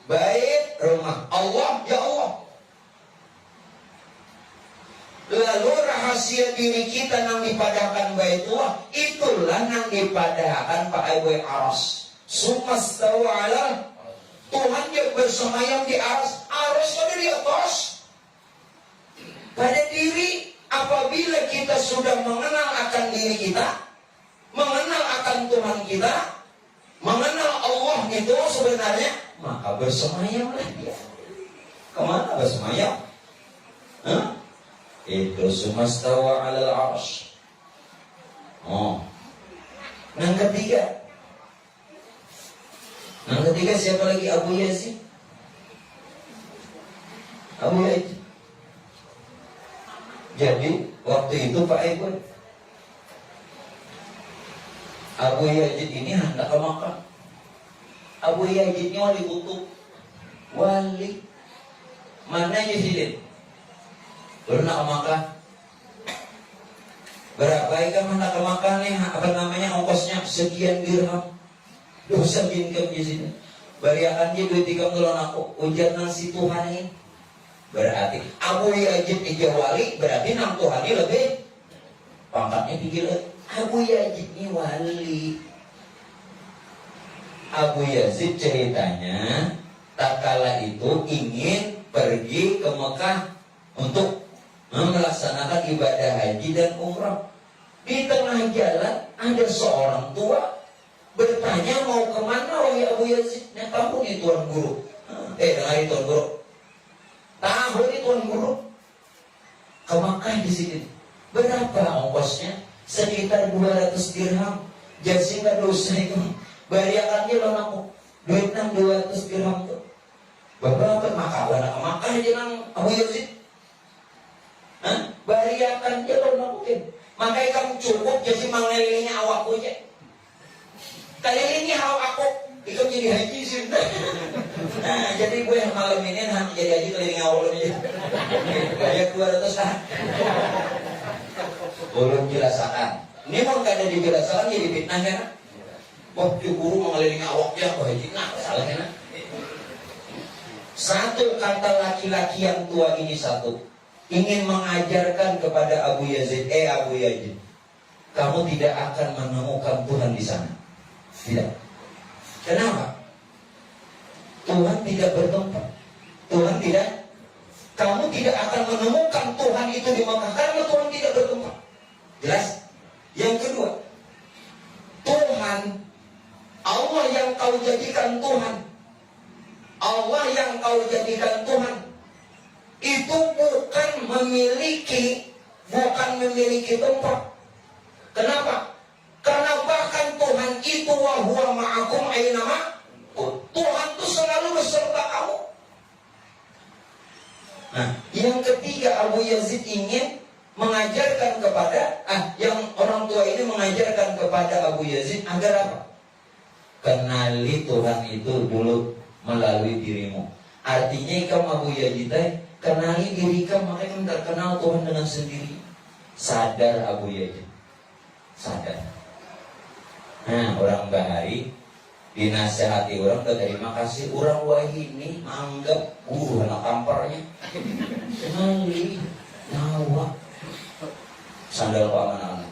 Baik rumah Allah, ya Allah. Lalu rahasia diri kita yang dipadahkan Baitullah, itulah yang dipadahkan Pak Ibu Aras. Sumastawa ala, Tuhan yang bersemayam di aras. Aras ada di atas. Pada diri, apabila kita sudah mengenal akan diri kita, mengenal akan Tuhan kita, mengenal Allah itu sebenarnya, maka bersemayamlah dia. Kemana bersemayam? Itu sumastawa alal arsh. Yang ketiga siapa lagi? Abu Yazid. Abu Yazid. Jadi waktu itu Pak Ibu, Abu Yazid ini hendak ke Makkah. Abu Yazid ini wali kutub. Wali. Mana Yazid? Baru nak ke Makkah. Berapa ikan hendak ke Makkah nih? Apa namanya ongkosnya? Sekian dirham. Dosa income di sini. Bariakan dia duit 3 bulan aku. Ujar nasi Tuhan ini. Berarti Abu Yazid ini wali, berarti nang Tuhan ini lebih pangkatnya tinggi lagi. Abu Yazid ini wali. Abu Yazid ceritanya tak kala itu ingin pergi ke Mekah untuk melaksanakan ibadah haji dan umrah. Di tengah jalan ada seorang tua bertanya, mau kemana wahai Abu Yazid? Tahu nih Tuan Guru. Dengar Tuan Guru. Tahu nih Tuan Guru. Ke Makkah di sini. Berapa ongkosnya? Sekitar 200 dirham. Jadi nggak dosa itu. Bariakannya lo aku. Duit 200 dirham tuh. Berapa maka ke Makkah aja nang Abu Yazid. Bariakan dia lo mungkin. Makanya kamu cukup jadi mengelilingi awakku aja. Kelilingi awakku, itu jadi haji sih. Nah, jadi gue yang malam ini nanti jadi haji kelilingi awak aja. Banyak 200 lah. Belum jelasakan. Ini mau kada dijelasakan jadi fitnah kan? Wah, guru mengelilingi awaknya apa haji? Nah, salah kan? Satu kata laki-laki yang tua ini satu. Ingin mengajarkan kepada Abu Yazid, Abu Yazid, kamu tidak akan menemukan Tuhan di sana. Tidak. Kenapa? Tuhan tidak bertempat. Tuhan tidak. Kamu tidak akan menemukan Tuhan itu di Makkah karena Tuhan tidak bertempat. Jelas? Yang kedua, Tuhan, Allah yang kau jadikan Tuhan, Allah yang kau jadikan Tuhan, itu bukan memiliki tempat. Kenapa? Karena bahkan Tuhan itu wa huwa ma'akum ainama. Tuhan itu selalu beserta kamu. Nah, yang ketiga Abu Yazid ingin mengajarkan kepada yang orang tua ini mengajarkan kepada Abu Yazid agar apa? kenali Tuhan itu dulu melalui dirimu. Artinya ikam Abu Yazid kenali diri kamu, makanya terkenal Tuhan dengan sendiri. Sadar Abu Yazid, sadar. Nah, orang bahari dinasehati orang udah terima kasih, orang wahini anggap anak kamparnya kenali nyawa sandal pak mana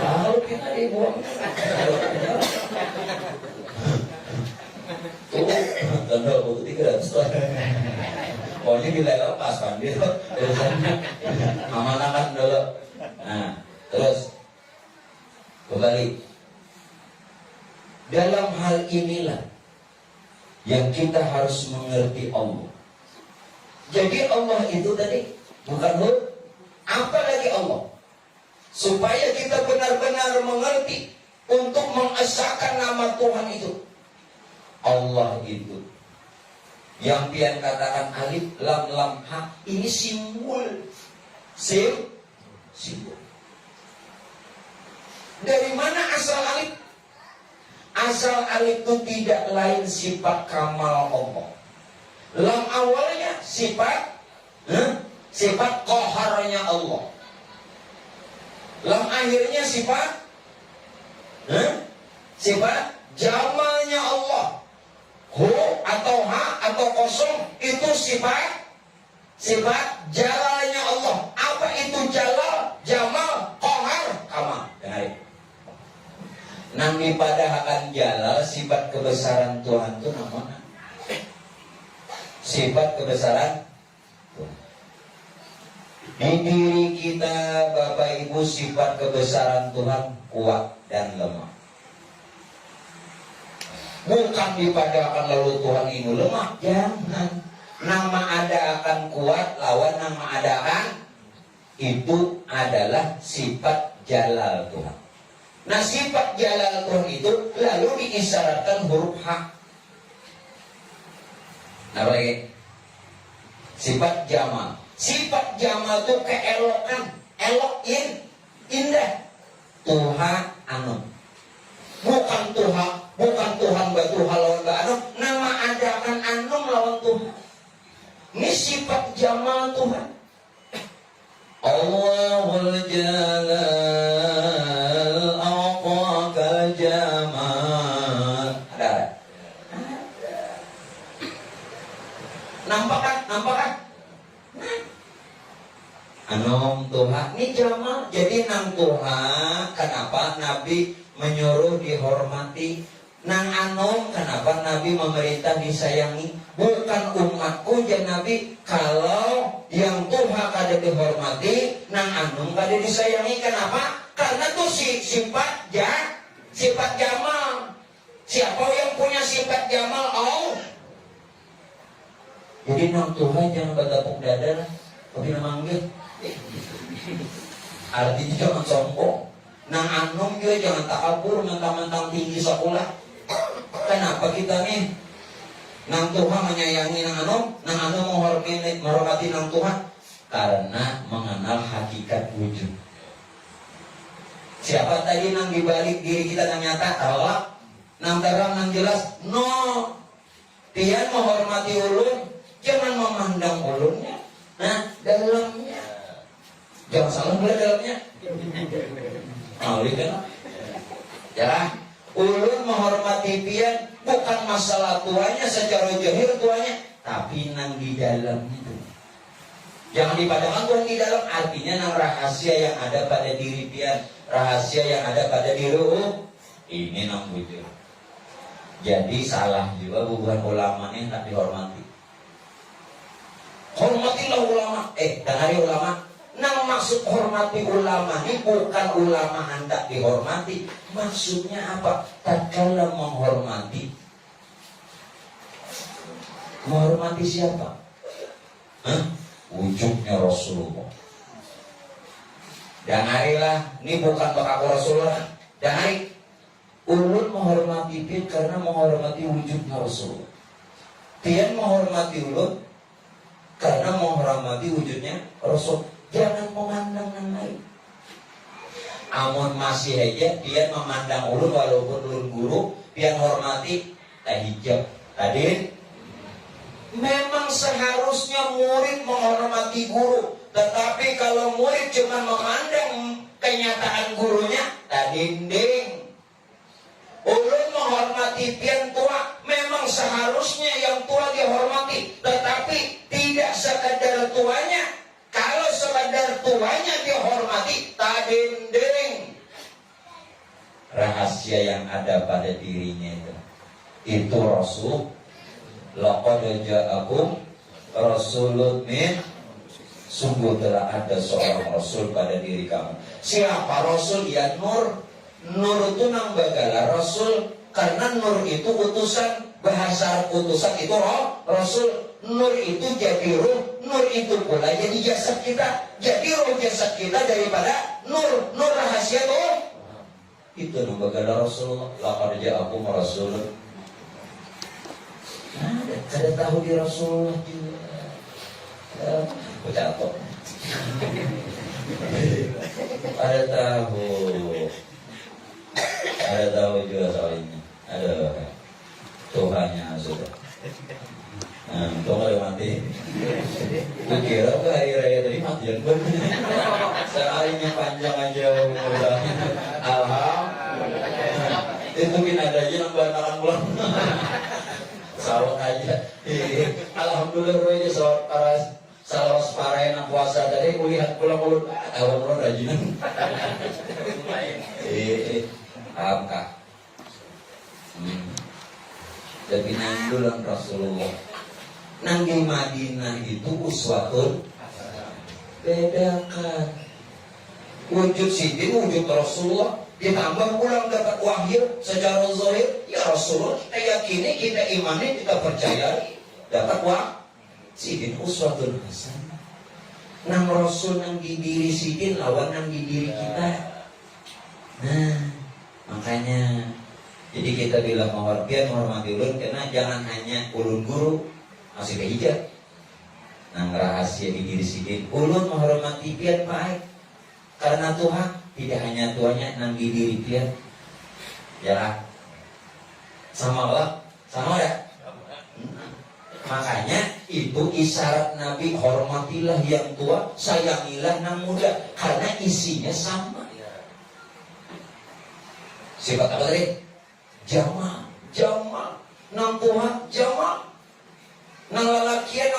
kalau kita dibuang tuh sandal butuh 300 pokoknya dilepas kan dia aman-aman dulu. Nah terus kembali dalam hal inilah yang kita harus mengerti Allah. Jadi Allah itu tadi bukan Hud, apalagi Allah. Supaya kita benar-benar mengerti untuk mengesahkan nama Tuhan itu. Allah itu yang pian katakan alif lam lam ha, ini simbol. Simbol. Dari mana asal alif? Asal alif itu tidak lain sifat kamal Allah. Lam awalnya sifat qaharnya Allah. Lam akhirnya sifat jamalnya Allah. Hu atau ha atau kosong itu sifat jalalnya Allah. Apa itu jalal, jamal, qahar, kamal? Dengarin. Nami pada akan jalal sifat kebesaran Tuhan itu namanya sifat kebesaran Tuhan. Di diri kita Bapak Ibu sifat kebesaran Tuhan kuat dan lemah. Bukan dipadakan lalu Tuhan ini lemah, jangan. Nama ada akan kuat lawan nama ada akan itu adalah sifat jalal Tuhan. Nah sifat jalal Tuhan itu lalu diisyaratkan huruf H. Apa lagi? Sifat jamal. Sifat jamal itu keelokan, elokin, indah. Tuhan anu. Bukan Tuhan batu lawan anu. Nama ada akan anu lawan Tuhan. Ini sifat jamal Tuhan. Allahul Jalal Aqaqal Jamal. Ada. Nampak kan? Anom Tuhan ini jamal. Jadi nang Tuhan, kenapa Nabi menyuruh dihormati? Nang anom, kenapa Nabi memerintah disayangi? Bukan umatku jan Nabi. Kalau yang Tuhan kada dihormati, nang anom kada disayangi. Kenapa? Karena tuh sifat jamal. Siapa yang punya sifat jamal? Allah. Jadi nang Tuhan jangan bertepuk dada lah, tapi memanggil. Artinya jangan sombong. Nang anom juga jangan takabur mentang-mentang tinggi sekolah. Kenapa kita nih? Nang Tuhan menyayangi nang anom menghormati nang Tuhan karena mengenal hakikat wujud. Siapa tadi nang dibalik diri kita nang nyata? Allah. Nang terang nang jelas? No. Dia menghormati ulun. Jangan memandang ulunnya. Nah, dalamnya. Jangan salah melihat dalamnya. Lihat kan? Ya, ulun menghormati pian bukan masalah tuanya secara zahir tuanya, tapi nang di dalam itu. Jangan dipadakan Tuhan di dalam, artinya nang rahasia yang ada pada diri pian, rahasia yang ada pada diri ini nang wujud. Jadi salah juga hubungan ulama ini tak dihormati. Hormatilah ulama. Dan hari ulama. Nang maksud hormati ulama ini bukan ulama hendak dihormati. Maksudnya apa? Tatkala menghormati. Menghormati siapa? Wujudnya Rasulullah. Dan harilah, ini bukan bakaku Rasulullah. Dan hari ulun menghormati pian karena menghormati wujudnya Rasulullah. Pian menghormati ulun karena menghormati wujudnya Rasul. Jangan memandang yang lain. Amun masih aja dia memandang ulun walaupun ulun guru, pian hormati tak hijab. Tadi memang seharusnya murid menghormati guru, tetapi kalau murid cuma memandang kenyataan gurunya, tak dinding. Ulun menghormati pian tua, memang seharusnya yang tua dihormati, tetapi tidak sekadar tuanya. Kalau sekadar tuanya dihormati, tak dinding. Rahasia yang ada pada dirinya itu Rasul. Laqad ja'akum rasulun min, sungguh telah ada seorang Rasul pada diri kamu. Siapa Rasul? Ya Nur. Nur itu nang bagala Rasul, karena Nur itu utusan, bahasa utusan itu Rasul. Nur itu jadi ruh, Nur itu pula jadi jasad kita. Jadi ruh jasad kita daripada Nur. Nur rahasia tuh itu nang bagala Rasulullah. Laqad ja'akum rasulun. Ada tahu di Rasulullah juga. Aku jatuh. Ada tahu juga soal ini. Ada Tuhannya sudah. Nah, Tuhan udah mati. Gue kira ke hari raya tadi mati yang gue. Seharinya panjang aja udah. Alhamdulillah. Itu mungkin ada aja yang bantaran pulang. Sawat aja. Alhamdulillah gue aja salah parain puasa tadi kulihat pulang awal rajinan. Paham kak? Jadi nandulan Rasulullah. Nang di Madinah itu uswatun bedakan. Wujud sidin, wujud Rasulullah, ditambah pulang dapat wahyu secara zahir. Ya Rasulullah, kita yakini, kita imani, kita percayai, dapat wahyu. Sidin uswatun hasanah. Nang Rasul nang di diri sidin lawan nang di diri kita. Nah, makanya jadi kita bilang menghormati ulun, karena jangan hanya ulun guru masih hijab. Nang rahasia di diri sidin, ulun menghormati pian baik. Karena Tuhan tidak hanya tuanya nang di diri pian. Ya, sama Allah, sama ya. Makanya itu isyarat Nabi, hormatilah yang tua, sayangilah nang muda, karena isinya sama. Sifat apa tadi? Jama, nang Tuhan jama, nang lalakian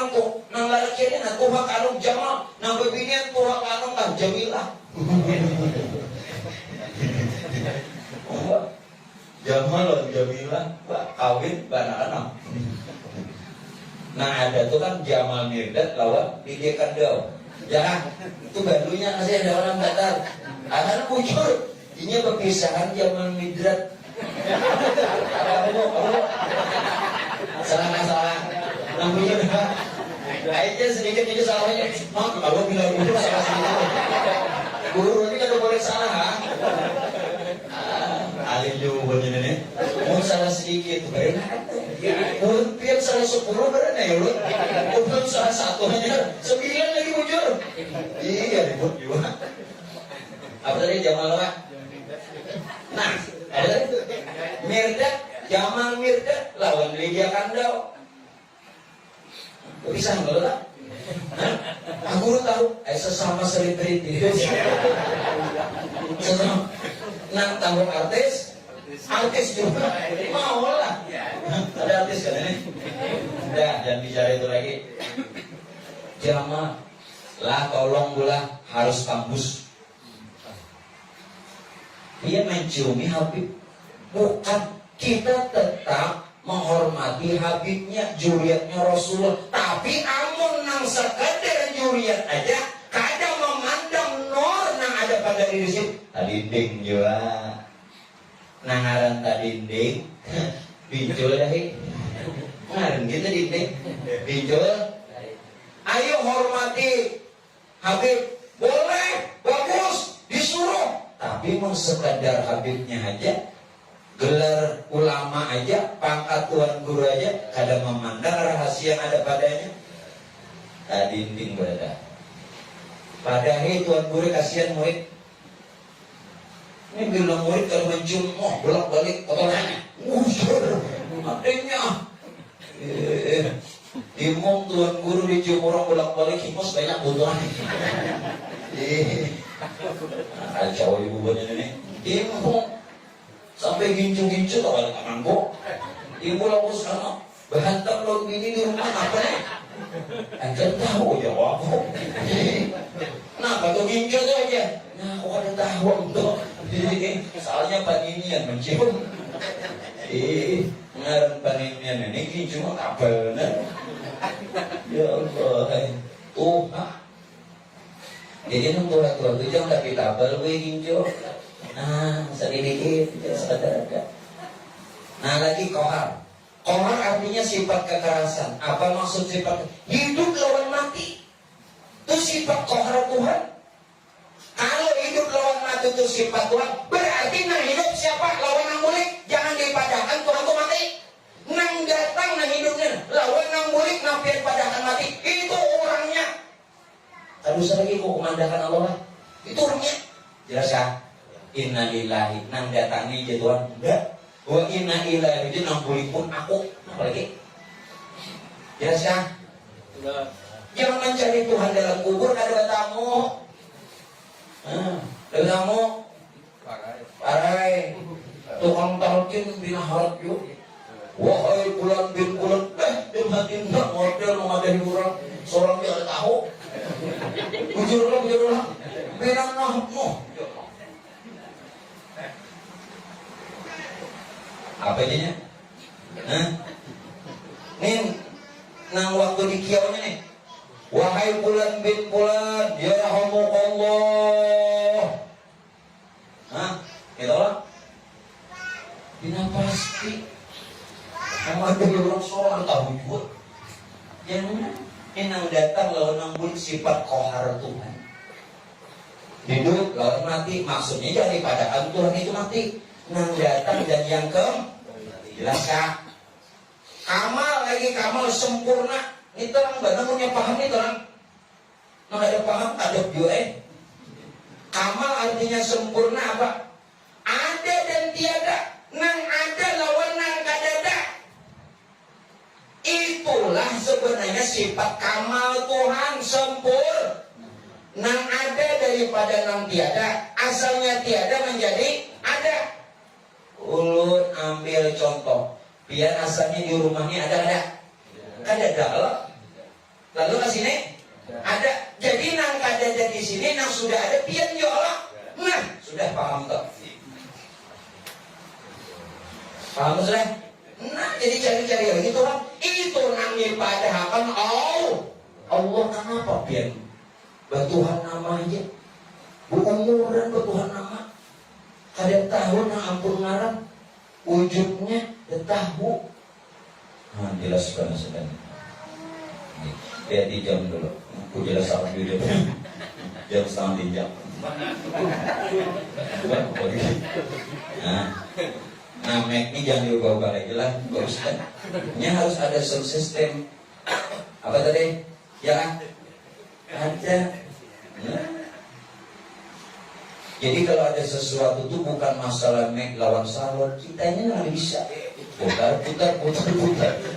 nang lalakian nang Tuhan kanong jama, nang bebinian Tuhan kanong jamilah. Jama loh jamilah, kawin anak-anak. Nah ada tuh kan Jamal Mirdad lawan Lydia Kandau. Ya, itu badunya masih ada orang batal. Anak bujur, ini perpisahan Jamal Mirdad. Salah. Nang bujur. Aja sedikit aja salahnya. Kalau bilang bujur salah sedikit. Guru ini kan boleh salah, ha? Alim juga nih. Mau salah sedikit, mungkin salah 10 berana ya lu. Mungkin salah 1 aja, 9 lagi bujur. Iya ribut juga. Apa tadi Jamal apa? Nah, ada tadi Mirdad, Jamal Mirdad lawan Lydia Kandau. Bisa nggak lah? Aku tahu, sesama selebriti. Sesama. Nang tanggung artis juga mau lah. Ada artis kan ini. Udah, jangan bicara itu lagi. Jamaah lah, tolong bulah harus kampus. Dia menciumi Habib. Bukan, kita tetap menghormati Habibnya, juriatnya Rasulullah. Tapi amun nang sekadar juriat aja, kadang memandang nur nang ada pada diri sini. Tadinding juga. Nangaran tadinding. Bincul dahi. Ngaran kita dinding. Bincul. Ayo hormati Habib. Boleh, bagus, disuruh. Tapi mau sekadar Habibnya aja, gelar ulama aja, pangkat tuan guru aja, kadang memandang rahasia yang ada padanya. Tadinding berada. Padahal tuan guru kasihan murid. Ini bilang murid kalau mencium, bolak-balik kotorannya. Adanya. Imam tuan guru dicium orang bolak-balik, himos banyak kotoran. Kacau ibu banyak ini. Imam sampai gincu-gincu tak balik mangkok. Ibu lalu sana berhantam laut ini di rumah apa nih? Anjir tahu jawab. Nah, kalau gincu tu aja. Nah, kok ada tahu tuh. Soalnya paninian mencium. Ngaran paninian ini cuma kabel. Ya Allah. Oh, jadi nunggu tua tu jangan tapi tabel gue gincu. Nah, sedikit sadar. Nah, lagi kohar. Kohar artinya sifat kekerasan. Apa maksud sifat? Hidup lawan mati. Itu sifat kohar Tuhan. Kalau hidup lawan mati itu sifat Tuhan, berarti nang hidup siapa? Lawan nang mulik. Jangan dipadahkan Tuhan itu mati. Nang datang nang hidupnya. Lawan nang mulik, nafian padahkan mati. Itu orangnya. Terus lagi kok memandangkan Allah. Itu orangnya. Jelas ya? Inna lillahi. Nang datangnya aja Tuhan. Enggak. Wa inna ilaihi itu nang mulik pun aku. Apalagi? Jelas ya? Jangan mencari Tuhan dalam kubur. Ada tamu. Tamu. Parai. Tukang talkin bina harap yuk. Wahai bulan bin bulan. Dia mati enggak. Model memadahi orang. Seorang dia ada tahu. Bujurlah. Bilang nahmu. Apa jadinya? Nih, nang waktu di kiaunya nih. Wahai bulan bin bulan, ya rahmukallah. Gitu lah. Bina pasti. Emang ada orang seorang tahu juga. Yang nang datang lawan nang bulik sifat kohar Tuhan. Hidup lawan mati, maksudnya daripada Tuhan itu mati. Nang datang dan yang jelas ya. Kamal lagi kamal sempurna. Ini terang benar punya paham nih terang. Nggak ada paham ada juga. Kamal artinya sempurna apa? Ada dan tiada. Nang ada lawan nang kadada. Itulah sebenarnya sifat kamal Tuhan sempurna. Nang ada daripada nang tiada. Asalnya tiada menjadi ada. Ulun ambil contoh. Biar asalnya di rumahnya ada. Dalam. Lalu ke sini ada. Jadi nang ada di sini nang sudah ada pian jolah. Nah, sudah paham tak? Paham sudah? Nah, jadi cari-cari lagi Tuhan. Itu nang dipadahakan Allah kenapa pian? Batuhan nama aja. Umuran batuhan nama. Ada tahu nang ampun ngarang wujudnya ada tahu. Nah, jelaskan sedang. Lihat di jam dulu. Aku jelaskan dulu. Jam setengah jam. Nah, Mac ini jangan diubah-ubah lagi lah. Harus ada subsistem. Apa tadi? Ya, ada. Jadi kalau ada sesuatu itu bukan masalah Mac lawan salon, kitanya nggak bisa. Putar.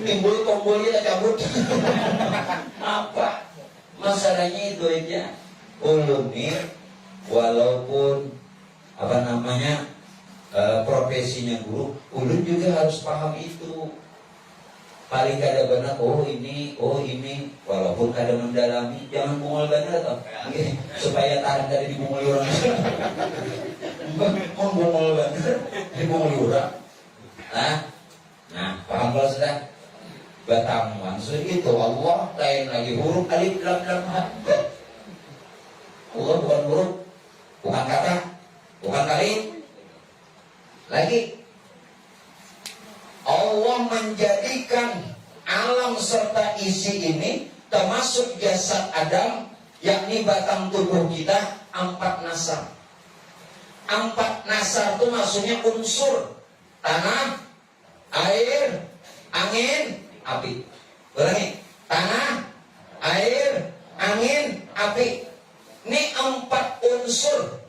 Timbul tombolnya tak cabut. Apa? Masalahnya itu aja. Ulun nih, walaupun profesinya guru, ulun juga harus paham itu. Paling kada benar, ini, walaupun kada mendalami, jangan bungol benar atau supaya tahan dari dibungol orang. Mau bungol benar, dibungol orang. Nah, paham kalau sudah? Batang maksud itu Allah lain lagi huruf alif lam ha. Allah bukan huruf, bukan kata, bukan kali. Lagi Allah menjadikan alam serta isi ini termasuk jasad Adam, yakni batang tubuh kita 4 nasar. 4 nasar itu maksudnya unsur tanah, air, angin, api. Ulangi, tanah, air, angin, api. Ini 4 unsur.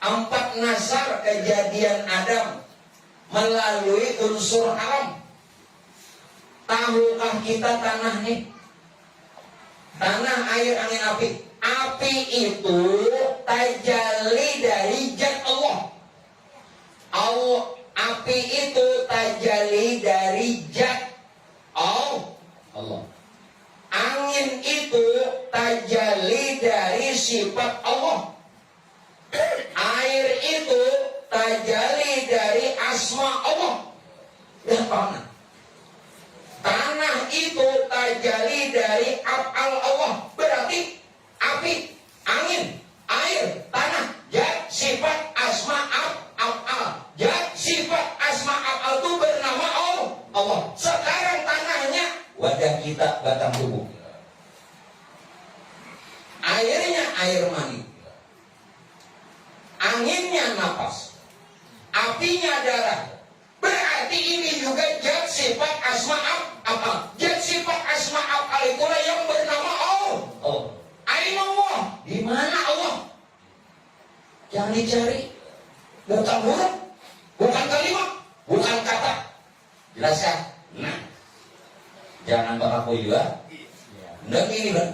4 nasar kejadian Adam melalui unsur alam. Tahukah kita tanah nih? Tanah, air, angin, api. Api itu tajalli dari zat Allah. Api itu tajalli dari zat Allah. Angin itu tajalli dari sifat Allah. Air itu tajalli dari asma Allah. Dan tanah itu tajalli dari af'al Allah. Berarti api, angin, air, tanah, zat, sifat, asma, af'al. Zat, sifat, asma, af'al itu bernama Allah. Sekarang tanahnya wadah kita, batang tubuh. Airnya air mani. Anginnya napas. Apinya darah. Berarti ini juga zat, sifat, asma, af'al. Zat, sifat, asma, af'al itulah yang bernama Allah. Aina Allah. Di mana Allah? Jangan dicari. Bukan huruf, bukan kalimat, bukan kata. Jelas ya? Nah, jangan bakaku juga. Nggak gini kan?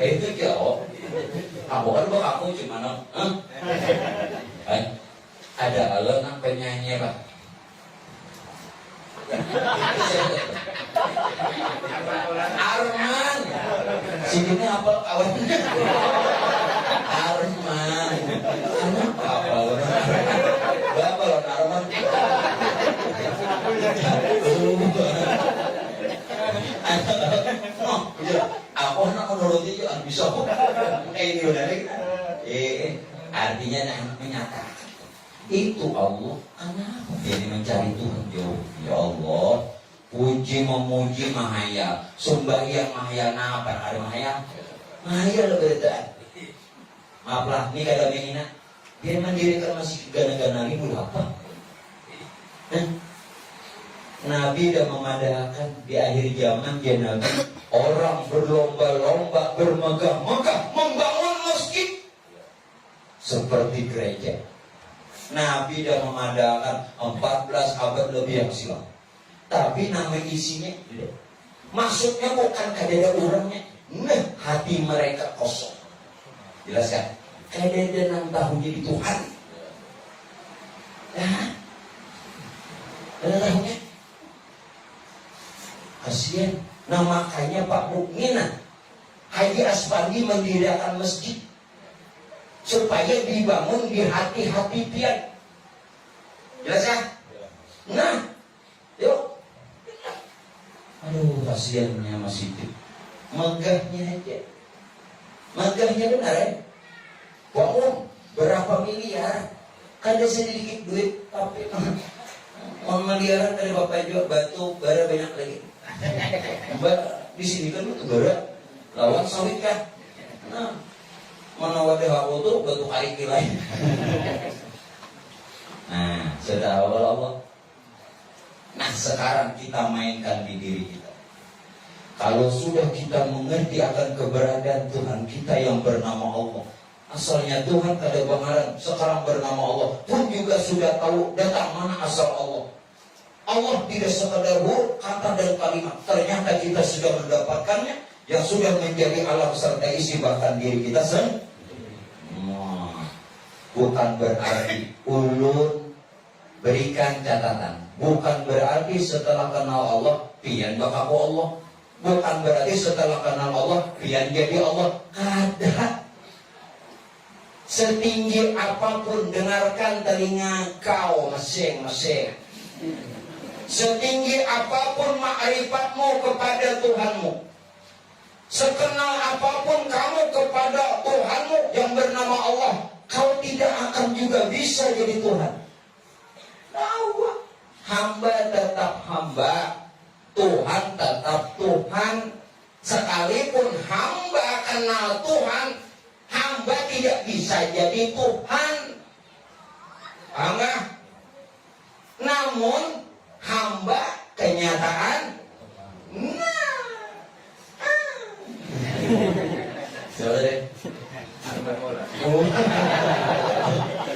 Itu jauh. Aku kan bakaku cuma ada alon penyanyi lah. Arman, sini apa kawan? Arman, apa lo? Berapa lo Arman? Aku nak menurut itu bisa kok. Ini udah artinya anak menyatakan itu Allah. Kenapa jadi mencari Tuhan jauh? Ya Allah, puji memuji mahaya, sembahyang mahaya, apa ada mahaya? Mahaya lo berita. Maaflah, ini kada menina. Dia mendirikan masih gana-gana ini apa? Nabi dah memadakan di akhir zaman dia Nabi orang berlomba-lomba bermegah-megah membangun masjid seperti gereja. Nabi dah memadakan 14 abad lebih yang silam. Tapi nama isinya maksudnya bukan kadada orangnya. Nah, hati mereka kosong. Jelas kan? Kadada nang tahu jadi Tuhan. Nah, ada tahunya. Kasihan. Nah makanya Pak Mukmina Haji Aspandi mendirikan masjid supaya dibangun di hati-hati pian. Jelas ya? Nah, yuk. Aduh, kasihannya masih itu. Megahnya aja. Megahnya benar ya? Bangun berapa miliar? Kada sedikit duit, tapi miliaran dari Bapak jual batu bara banyak lagi. Di sini kan batu bara lawan sawit kan. Nah, mana wadah aku tuh batu kariki lain. Nah, sudah Allah. Nah, sekarang kita mainkan di diri kita. Kalau sudah kita mengerti akan keberadaan Tuhan kita yang bernama Allah. Asalnya Tuhan kada pengaran, sekarang bernama Allah. Pun juga sudah tahu datang mana asal Allah. Allah tidak sekadar kata dan kalimat. Ternyata kita sudah mendapatkannya yang sudah menjadi alam serta isi bahkan diri kita sendiri. Bukan berarti ulun berikan catatan. Bukan berarti setelah kenal Allah pian bakaku Allah. Bukan berarti setelah kenal Allah pian jadi Allah. Kada. Setinggi apapun dengarkan telinga kau masing-masing. Setinggi apapun ma'rifatmu kepada Tuhanmu, sekenal apapun kamu kepada Tuhanmu yang bernama Allah, kau tidak akan juga bisa jadi Tuhan. Tahu, hamba tetap hamba, Tuhan tetap Tuhan. Sekalipun hamba kenal Tuhan, hamba tidak bisa jadi Tuhan. Paham? Namun hamba kenyataan. Nah,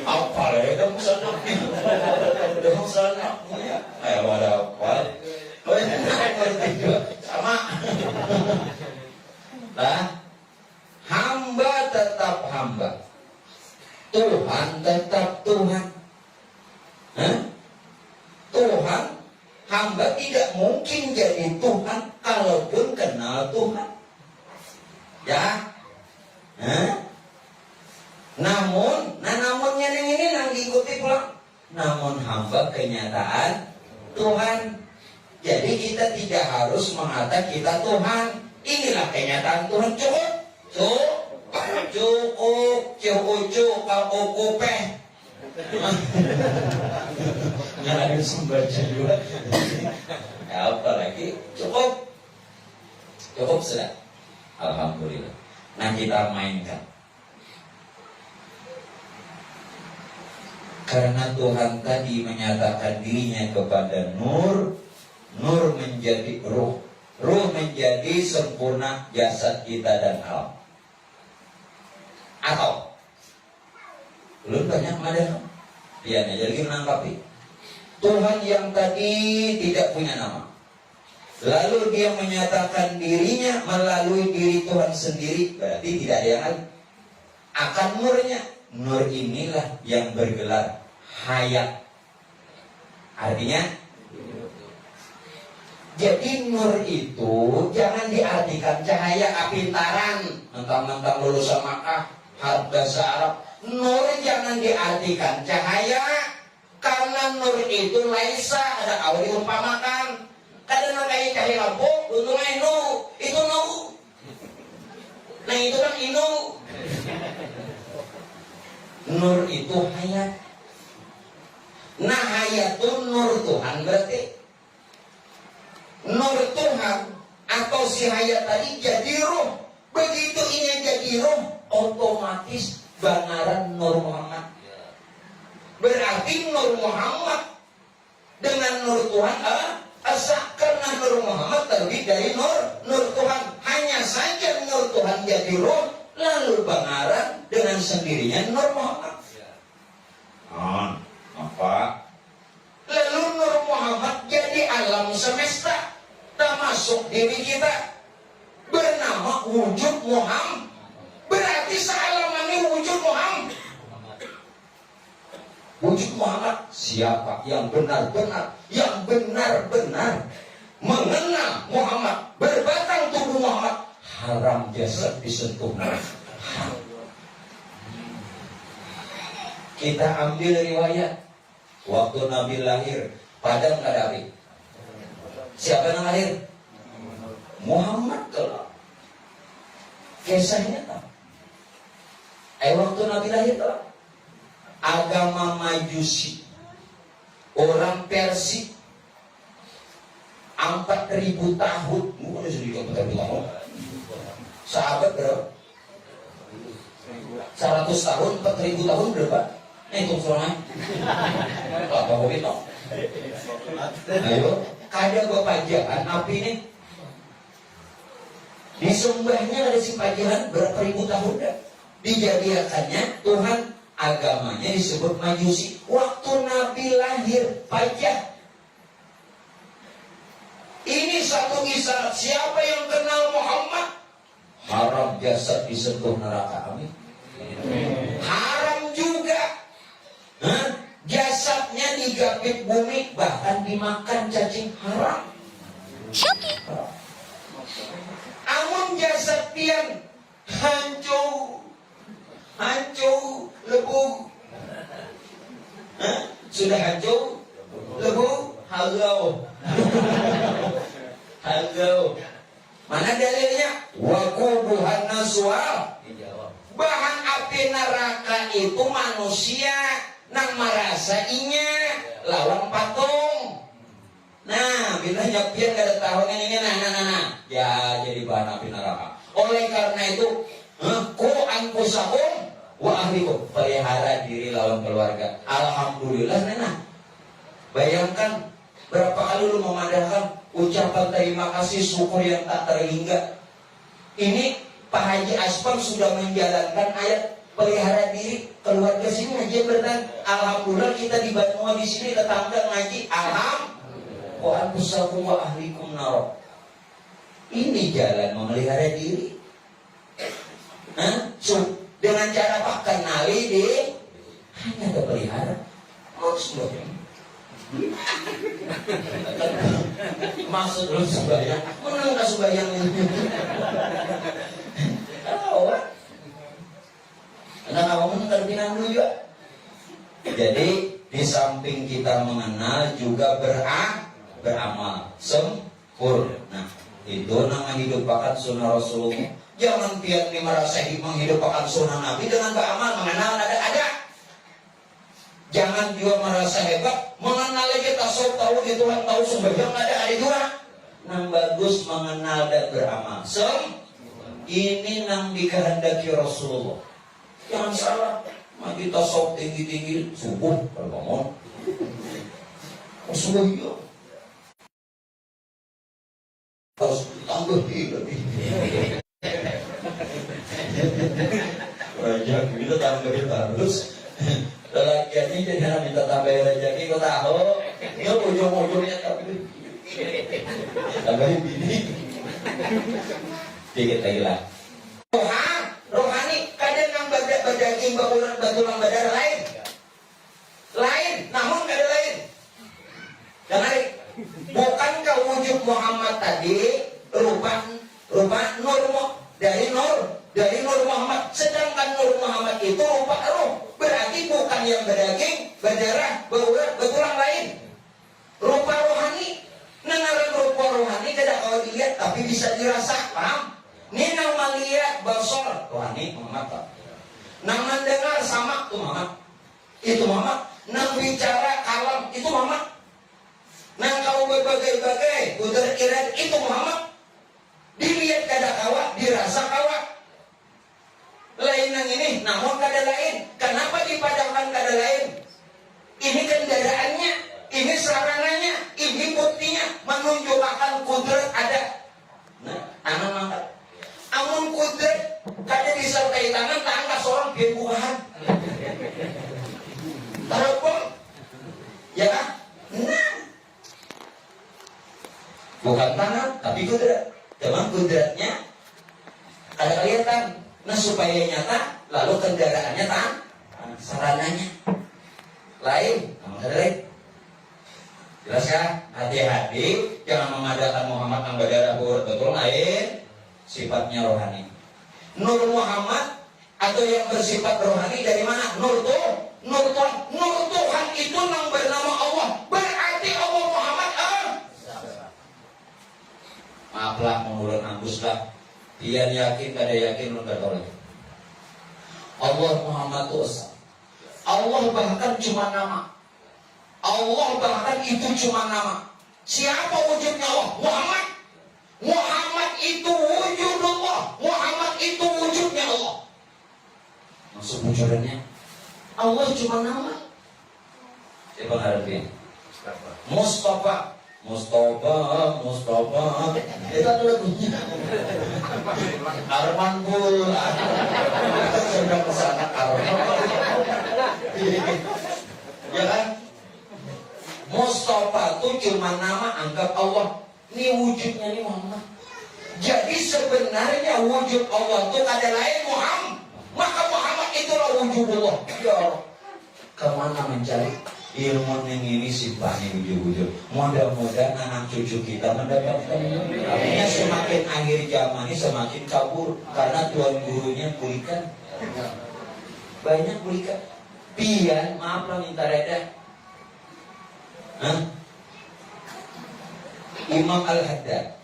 Apa ya dong sana? Dong sana. Ayo ada apa? Oh ya, ngerti juga. Sama. Nah, hamba tetap hamba. Tuhan tetap Tuhan. Hah? Tuhan, hamba tidak mungkin jadi Tuhan kalaupun kenal Tuhan. Ya. Hah? Namunnya yang ini yang diikuti pulang. Namun hamba kenyataan Tuhan. Jadi kita tidak harus mengatakan kita Tuhan. Inilah kenyataan Tuhan. Cukup. Nggak ada sembaca juga. Ya, apalagi cukup sudah. Alhamdulillah. Nah kita mainkan. Karena Tuhan tadi menyatakan dirinya kepada Nur menjadi ruh menjadi sempurna jasad kita dan alam. Atau belum banyak madam. Ya, jadi menanggapi Tuhan yang tadi tidak punya nama, lalu dia menyatakan dirinya melalui diri Tuhan sendiri, berarti tidak ada yang lain. Akan nurnya, nur inilah yang bergelar hayat. Artinya, jadi nur itu jangan diartikan cahaya apintaran, mentang-mentang lulusan Makkah, bahasa Arab. Nur jangan diartikan cahaya, karena nur itu laisa ada awal diumpamakan. Kadang kayak cahaya lampu, untungnya itu nu. Nah itu kan inu. Nur itu hayat. Nah hayatun nur Tuhan berarti. Nur Tuhan atau si hayat tadi jadi ruh. Begitu ini jadi ruh, otomatis banaran Nur Muhammad. Berarti Nur Muhammad dengan Nur Tuhan asa, karena Nur Muhammad terbit dari Nur Tuhan. Hanya saja Nur Tuhan jadi ruh, lalu banaran dengan sendirinya Nur Muhammad. Apa? Lalu Nur Muhammad jadi alam semesta, termasuk diri kita, bernama wujud Muhammad. Berarti sealaman ini wujud Muhammad. Wujud Muhammad siapa yang benar-benar mengenal Muhammad, berbatang tubuh Muhammad, haram jasad disentuh. Kita ambil riwayat waktu Nabi lahir, padang nggak ada api. Siapa yang lahir? Muhammad kelak. Kisahnya tak. Waktu Nabi lahir kelak, agama Majusi, orang Persia 4.000 tahun. Bukan sedikit 4.000 tahun. Sahabat berapa? 100 tahun, 4.000 tahun berapa? Hitung soalnya. Apa begitu? Ayo, kada bapajahan api ini. Disembahnya ada si pajahan berapa ribu tahun dah. Dijadikannya Tuhan, agamanya disebut Majusi. Waktu Nabi lahir pajah. Ini satu kisah. Siapa yang kenal Muhammad, haram jasad disentuh neraka. Amin. Haram juga jasadnya digapit bumi, bahkan dimakan cacing, haram. Amun jasad pian hancur lebu, sudah hancur lebu, halau. Mana dalilnya? Waquduhan naswal. Bahan api neraka itu manusia nang merasa inya lawan patung. Nah, bila nyepian gak ada tahunnya ini, nah, ya jadi bahan api neraka. Oleh karena itu, ku anfusakum wa ahlikum, pelihara diri lawan keluarga. Alhamdulillah, Nena. Bayangkan berapa kali lu memandangkan ucapan terima kasih syukur yang tak terhingga. Ini Pak Haji Aspam sudah menjalankan ayat pelihara diri, keluarga sini ngaji bertanya, alhamdulillah kita di Banua di sini tetangga ngaji, alhamdulillah. Wa anfusakum wa ahlikum nar. Ini jalan memelihara diri. Dengan cara pakai nali di hanya terpelihara. Maksud lu sembahyang, menang ke sembahyang ini. Karena kamu terpinang dulu juga. Jadi di samping kita mengenal juga beramal sempurna. Itu nama hidup pakat sunnah Rasulullah. Jangan pian merasa menghidupkan sunnah Nabi dengan beramal mengenal ada. Jangan juga merasa hebat mengenal aja tasawuf tahu di Tuhan tahu sembahyang ada juga. Nang bagus mengenal dan beramal. Ini nang dikehendaki Rasulullah. Jangan salah, mati tasawuf tinggi-tinggi subuh berbangun. Subuh iya. Harus ditambahi lebih. Raja kita tambahin terus. Lelakiannya jangan minta tambahin rezeki kau tahu. Ini ujung-ujungnya tambahin bini. Dikit lagi lah. Rohani kadang nang badaging batulang badar lain, namun kada lain. Jangan bukankah wujud Muhammad tadi rupa nur dari nur Muhammad, sedangkan nur Muhammad itu rupa roh, berarti bukan yang badaging, berdarah, betulang lain. Rupa rohani, nengaran rupa rohani tidak kalau dilihat tapi bisa dirasakan. Ini nama lihat basor rohani Muhammad. Nang mendengar sama itu Muhammad. Itu Muhammad. Nang bicara kalam itu Muhammad. Nang kau berbagai-bagai udah irat itu Muhammad. Dilihat kada kawa, dirasa kawa. Lain nang ini, namun kada lain. Kenapa dipadamkan kada lain? Ini kendaraannya, ini sarananya, ini buktinya menunjukkan kudrat ada. Nah, anak mangkat. Amun kudrat kada disertai tangan seorang buahan. Teropong. Ya kan? Nah. Bukan tangan, tapi kudrat. Cuman kudratnya ada kelihatan. Nah supaya nyata, lalu kendaraannya sarananya lain. Ada lain. Jelas kan? Hati-hati, jangan mengadakan Muhammad yang berdarah betul lain. Sifatnya rohani. Nur Muhammad atau yang bersifat rohani dari mana? Nur Tuhan itu yang bernama Allah. Berarti Allah Muhammad maaflah menurut ambus lah. Dia yakin kada yakin lu kada oleh. Allah Muhammad itu esa. Allah bahkan cuma nama. Allah bahkan itu cuma nama. Siapa wujudnya Allah? Muhammad. Muhammad itu wujud Allah. Muhammad itu wujudnya Allah. Maksud wujudannya Allah cuma nama. Siapa ngarepin? Mustafa. Itu ada lagunya. Arman Bul. Sudah kesana Arman. Ya kan? Mustafa itu cuma nama, anggap Allah. Ini wujudnya nih Muhammad. Jadi sebenarnya wujud Allah itu ada lain Muhammad. Maka Muhammad itulah wujud Allah. Ya Allah. Kemana mencari ilmu yang ini sifatnya wujud-wujud. Mudah-mudahan anak cucu kita mendapatkan. Artinya semakin akhir zaman ini semakin kabur karena tuan gurunya bulikan. Banyak bulikan. Pian, maaf lah minta reda. Imam Al-Haddad,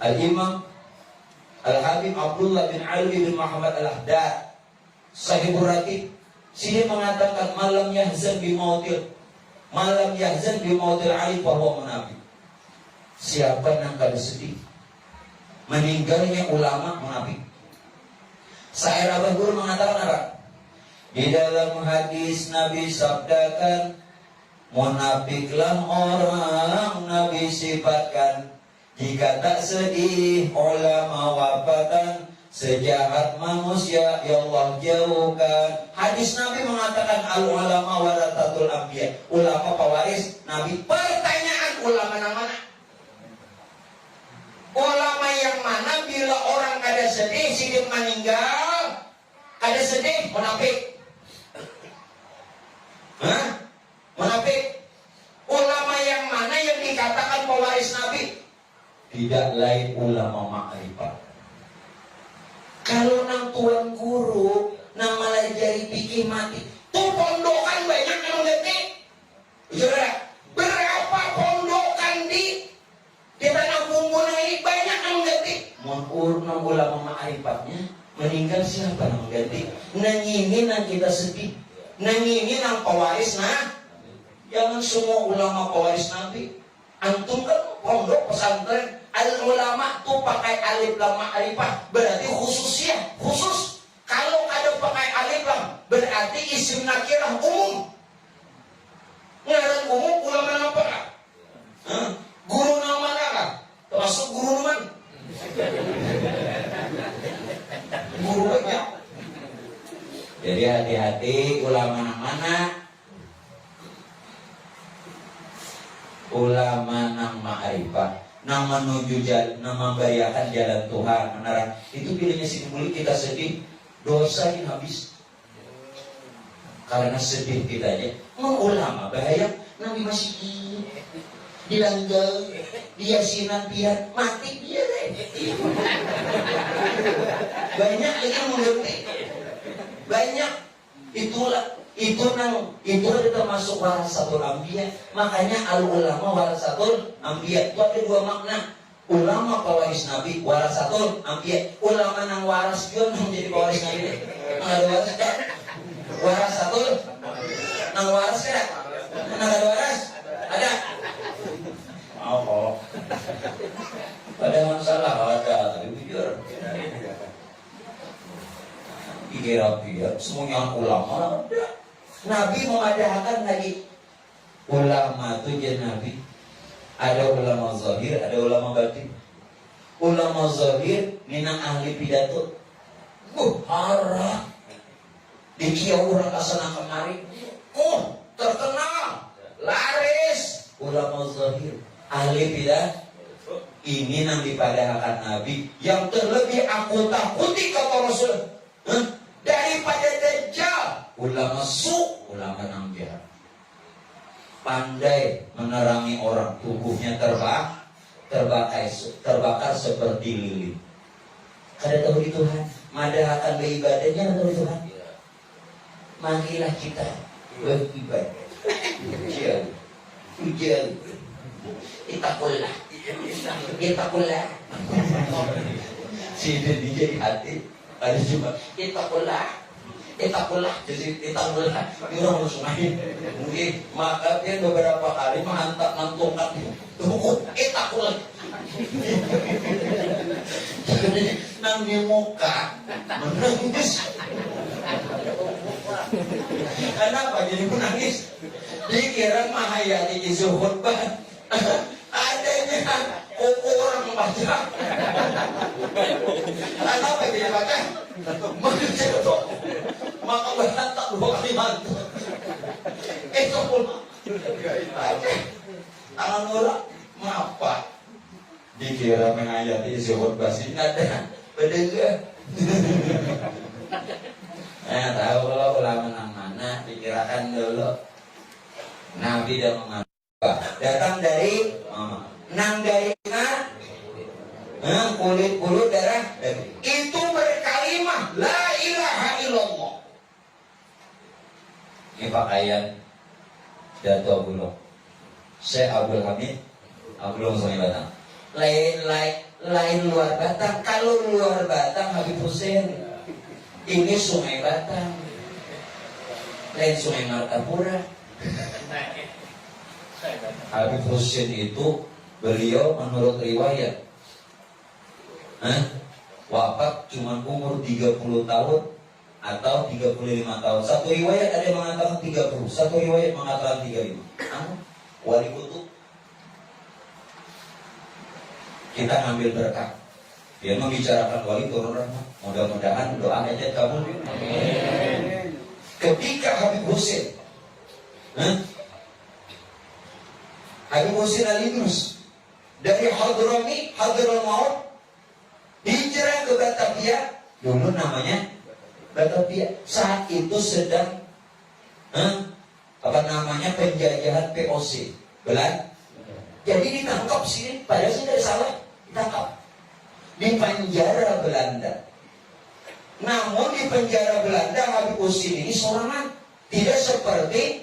Al-Imam Al-Habib Abdullah bin Ali bin Muhammad Al-Haddad, Sahibur Ratib, sini mengatakan malam yahzan bi mautil Ali bahwa menabi. Siapa yang kada sedih meninggalnya ulama menabi. Syair Abah Guru mengatakan apa? Di dalam hadis Nabi sabdakan, munafiklah orang Nabi sifatkan. Jika tak sedih ulama wafatan, sejahat manusia ya Allah jauhkan. Hadis Nabi mengatakan al ulama warathatul anbiya, ulama pewaris Nabi. Pertanyaan, ulama yang mana? Ulama yang mana bila orang kada sedih sidik meninggal, kada sedih munafik? Hah? Munafik. Ulama yang mana yang dikatakan pewaris Nabi? Tidak lain ulama ma'rifat. Kalau nang tuan guru nang malah jadi pikir mati, tuh pondokan banyak yang ngerti. Saudara, berapa pondokan di tanah bumbu ini banyak yang ngerti. Mau nang ulama ma'rifatnya meninggal siapa nang ngerti? Nang ini nang kita sedih, nang ini nang pewaris nah. Jangan semua ulama pewaris Nabi. Antum kan pondok pesantren, al ulama tuh pakai alif lam ma'rifah, berarti khususnya khusus. Kalau ada pakai alif lam, berarti isim nakirah umum. Ngaran umum ulama apa? Guru nama mana? Termasuk guru mana? Guru banyak. Jadi hati-hati ulama mana? Ulama nang ma'rifah, nang menuju jalan, nang membahayakan jalan Tuhan, menerang. Itu pilihnya si mulut kita sedih, dosa ini habis. Karena sedih kita aja. Ulama bahaya, Nabi masih dilanggar, dia sinan biar mati dia deh. Banyak lagi mengerti, banyak itu termasuk warasatul anbiya. Makanya al ulama warasatul anbiya itu ada dua makna. Ulama pewaris Nabi, warasatul anbiya. Ulama nang waras juga nang jadi pewaris Nabi. Ada waras kan? Warasatul nang waras kan? Nang ada waras? Ada. Oh. Pada masalah ada, tapi jujur. Kira semuanya ulama ada. Nabi mengadakan lagi ulama itu jadi Nabi. Ada ulama zahir, ada ulama batin. Ulama zahir minang ahli pidato. Harap dikia orang asana kemari. Terkenal, laris. Ulama zahir, ahli pidato. Ini yang dipadahkan Nabi. Yang terlebih aku takuti kata Rasul, daripada Dajjal. Ulama ulama nang jahat, pandai menerangi orang, tubuhnya terbakar seperti lilin. Kada tahu di Tuhan, madahkan beribadahnya tahu di Tuhan. Marilah kita beribadah. Ujian, itakullah. Sudah jadi hati. Ada cuma itakullah, jadi itakullah. Ini orang musuhin. Mungkin maka dia beberapa kali menghantar nantungkan buku itakullah. Nang di muka menangis. Kenapa jadi menangis? Dikira mahayati isu khutbah. Adanya orang baca. Kenapa dia baca? Menjatuh. Maka berhantar 2 kali mantu. Itu pun tangan orang ngapa? Dikira mengayati zuhud basin ada beda. Tahu kalau ulama nang mana dikirakan dulu. Nabi dan mengapa datang dari nang dari mana? Kulit darah itu berkalimah la ilaha illallah. Ini pakaian Dato' Abdullah Syekh Abdul Hamid Abdullah Sungai Batang. Lain luar Batang. Kalau luar Batang Habib Hussein, ini Sungai Batang, lain Sungai Martapura. Habib Hussein itu beliau menurut riwayat wafat cuma umur 30 tahun atau 35 tahun. Satu riwayat ada yang mengatakan 30, satu riwayat mengatakan 35. Wali kutub. Kita ambil berkah. Dia membicarakan wali turun rahmat. Mudah-mudahan doa aja kabul. Ketika Habib Husin, Habib Husin Al-Idrus dari Hadrami, Hadraul Maut, hijrah ke Batavia, dulu namanya Batavia. Saat itu sedang penjajahan POC Belanda. Jadi ditangkap sini, padahal sih tidak salah, ditangkap di penjara Belanda. Namun di penjara Belanda Habib Husin ini sorangan, tidak seperti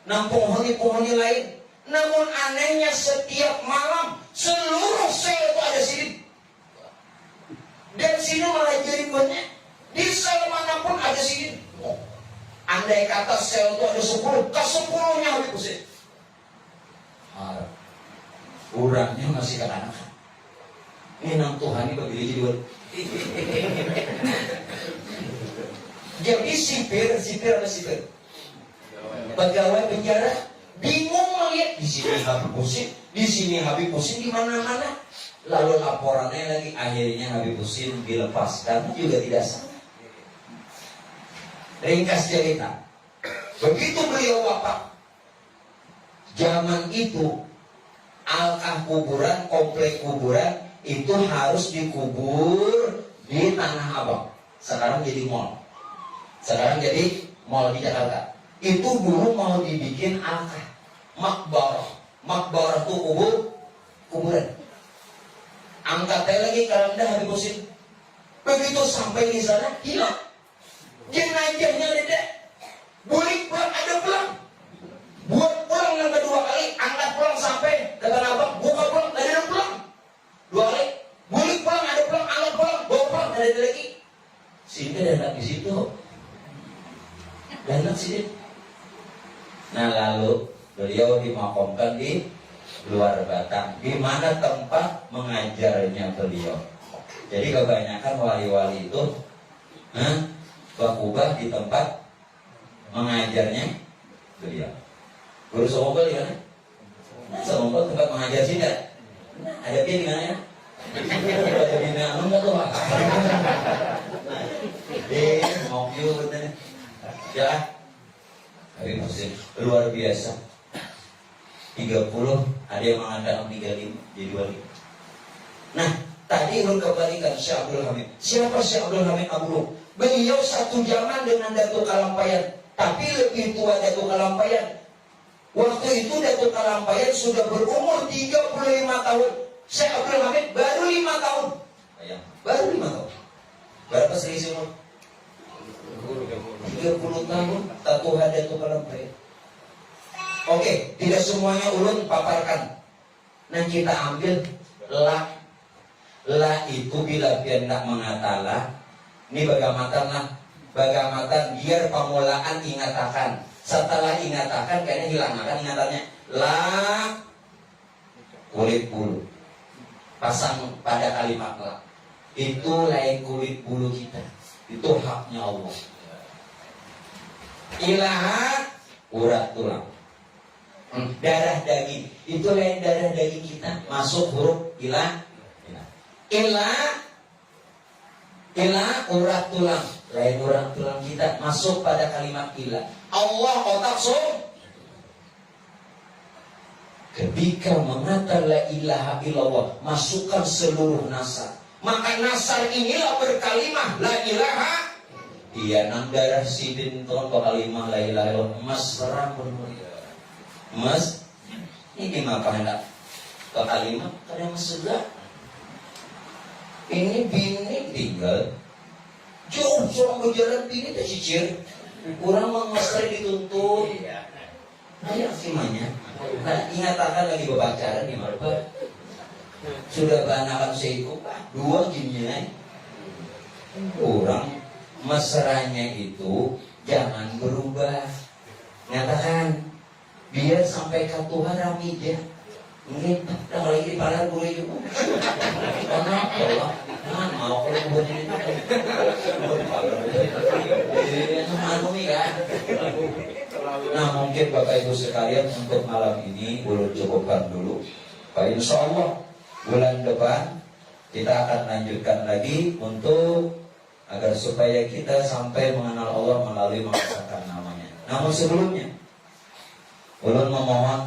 penghuni-penghuni lain. Namun anehnya setiap malam seluruh sel itu ada sini. Dan sini malah jadi banyak. Di sel manapun ada sini. Andai kata sel itu ada 10, ke-10-nya Habib Husin. Urangnya masih kanak-kanak. Ini nang Tuhan ini bagi jadi jadi sipir ada sipir. Pegawai penjara bingung melihat di sini Habib Husin, di sini Habib Husin di mana-mana. Lalu laporannya lagi, akhirnya Habib Husin dilepaskan juga tidak salah. Ringkas cerita, begitu beliau wafat, zaman itu alkah kuburan, komplek kuburan itu harus dikubur di Tanah Abang. Sekarang jadi mall. Sekarang jadi mall di Jakarta. Itu dulu mau dibikin alkah, makbarah. Makbarah itu kuburan. Angkatnya lagi kalau anda Habib Husin. Begitu sampai di sana hilang. Jenazahnya ada. Bulik pulang ada pulang. Buat pulang yang kedua kali, angkat pulang sampai ke Tanah Abang, buka pulang, ada pulang. 2 kali, bulik pulang, ada pulang, angkat pulang, bawa pulang, ada lagi. Sini ada di situ. Dan sini. Nah lalu beliau dimakamkan di luar Batang, di mana tempat mengajarnya beliau. Jadi kebanyakan wali-wali itu berubah di tempat mengajarnya beliau. Guru Somogol di mana? Nah, Somogol tempat mengajar sini ada. Nah, ada dia di mana ya? Ada di mana enggak tuh Pak? Mau view bener. Ya. Habib Husin luar biasa. 30, ada yang mengatakan 35 jadi wali. Nah, tadi ulun kembalikan Syekh Abdul Hamid. Siapa Syekh Abdul Hamid Abdul? Beliau satu zaman dengan Datuk Kalampayan, tapi lebih tua Datuk Kalampayan. Waktu itu Datuk Kalampayan sudah berumur 35 tahun. Syekh Abdul Hamid baru 5 tahun. Baru 5 tahun. Berapa selisih umur? 30 tahun. Tatuhan Datuk Kalampayan. Oke, tidak semuanya ulun paparkan. Nah kita ambil la. La itu bila hendak mengatalah. Ini bagamatan biar pemulaan ingatakan. Setelah ingatakan kayaknya hilangkan ingatannya. La kulit bulu. Pasang pada kalimat la. Itu lain kulit bulu kita. Itu haknya Allah. Ilaha urat tulang. Darah daging. Itu lain darah daging kita. Masuk huruf ilah. Ilah urat tulang. Lain urat tulang kita. Masuk pada kalimat ilah. Allah otak ketika mengatakan la ilaha illallah, masukkan seluruh nasar. Maka nasar inilah berkalimah la ilaha. Iya nang darah sidin ton kalimah la ilaha illallah. Mesra bermulia. Mas, ini maka hendak ke kalimat kadang segar. Ini bini tinggal jauh seorang berjalan bini tak cicir. Kurang mengesari dituntut. Ayah simanya. Nah, ingatakan lagi berpacaran di mana? Sudah banakan seiku, 2 gini. Kurang mesranya itu jangan berubah. Nyatakan biar sampai ke Tuhan ramija. Mungkin dah lagi di palar boleh juga. Karena Allah, mau kalau buat ini kan. Nah mungkin Bapak Ibu sekalian untuk malam ini ulun cukupkan dulu. Insya Allah bulan depan kita akan lanjutkan lagi untuk agar supaya kita sampai mengenal Allah melalui mengesahkan namanya. Namun sebelumnya, ulun memohon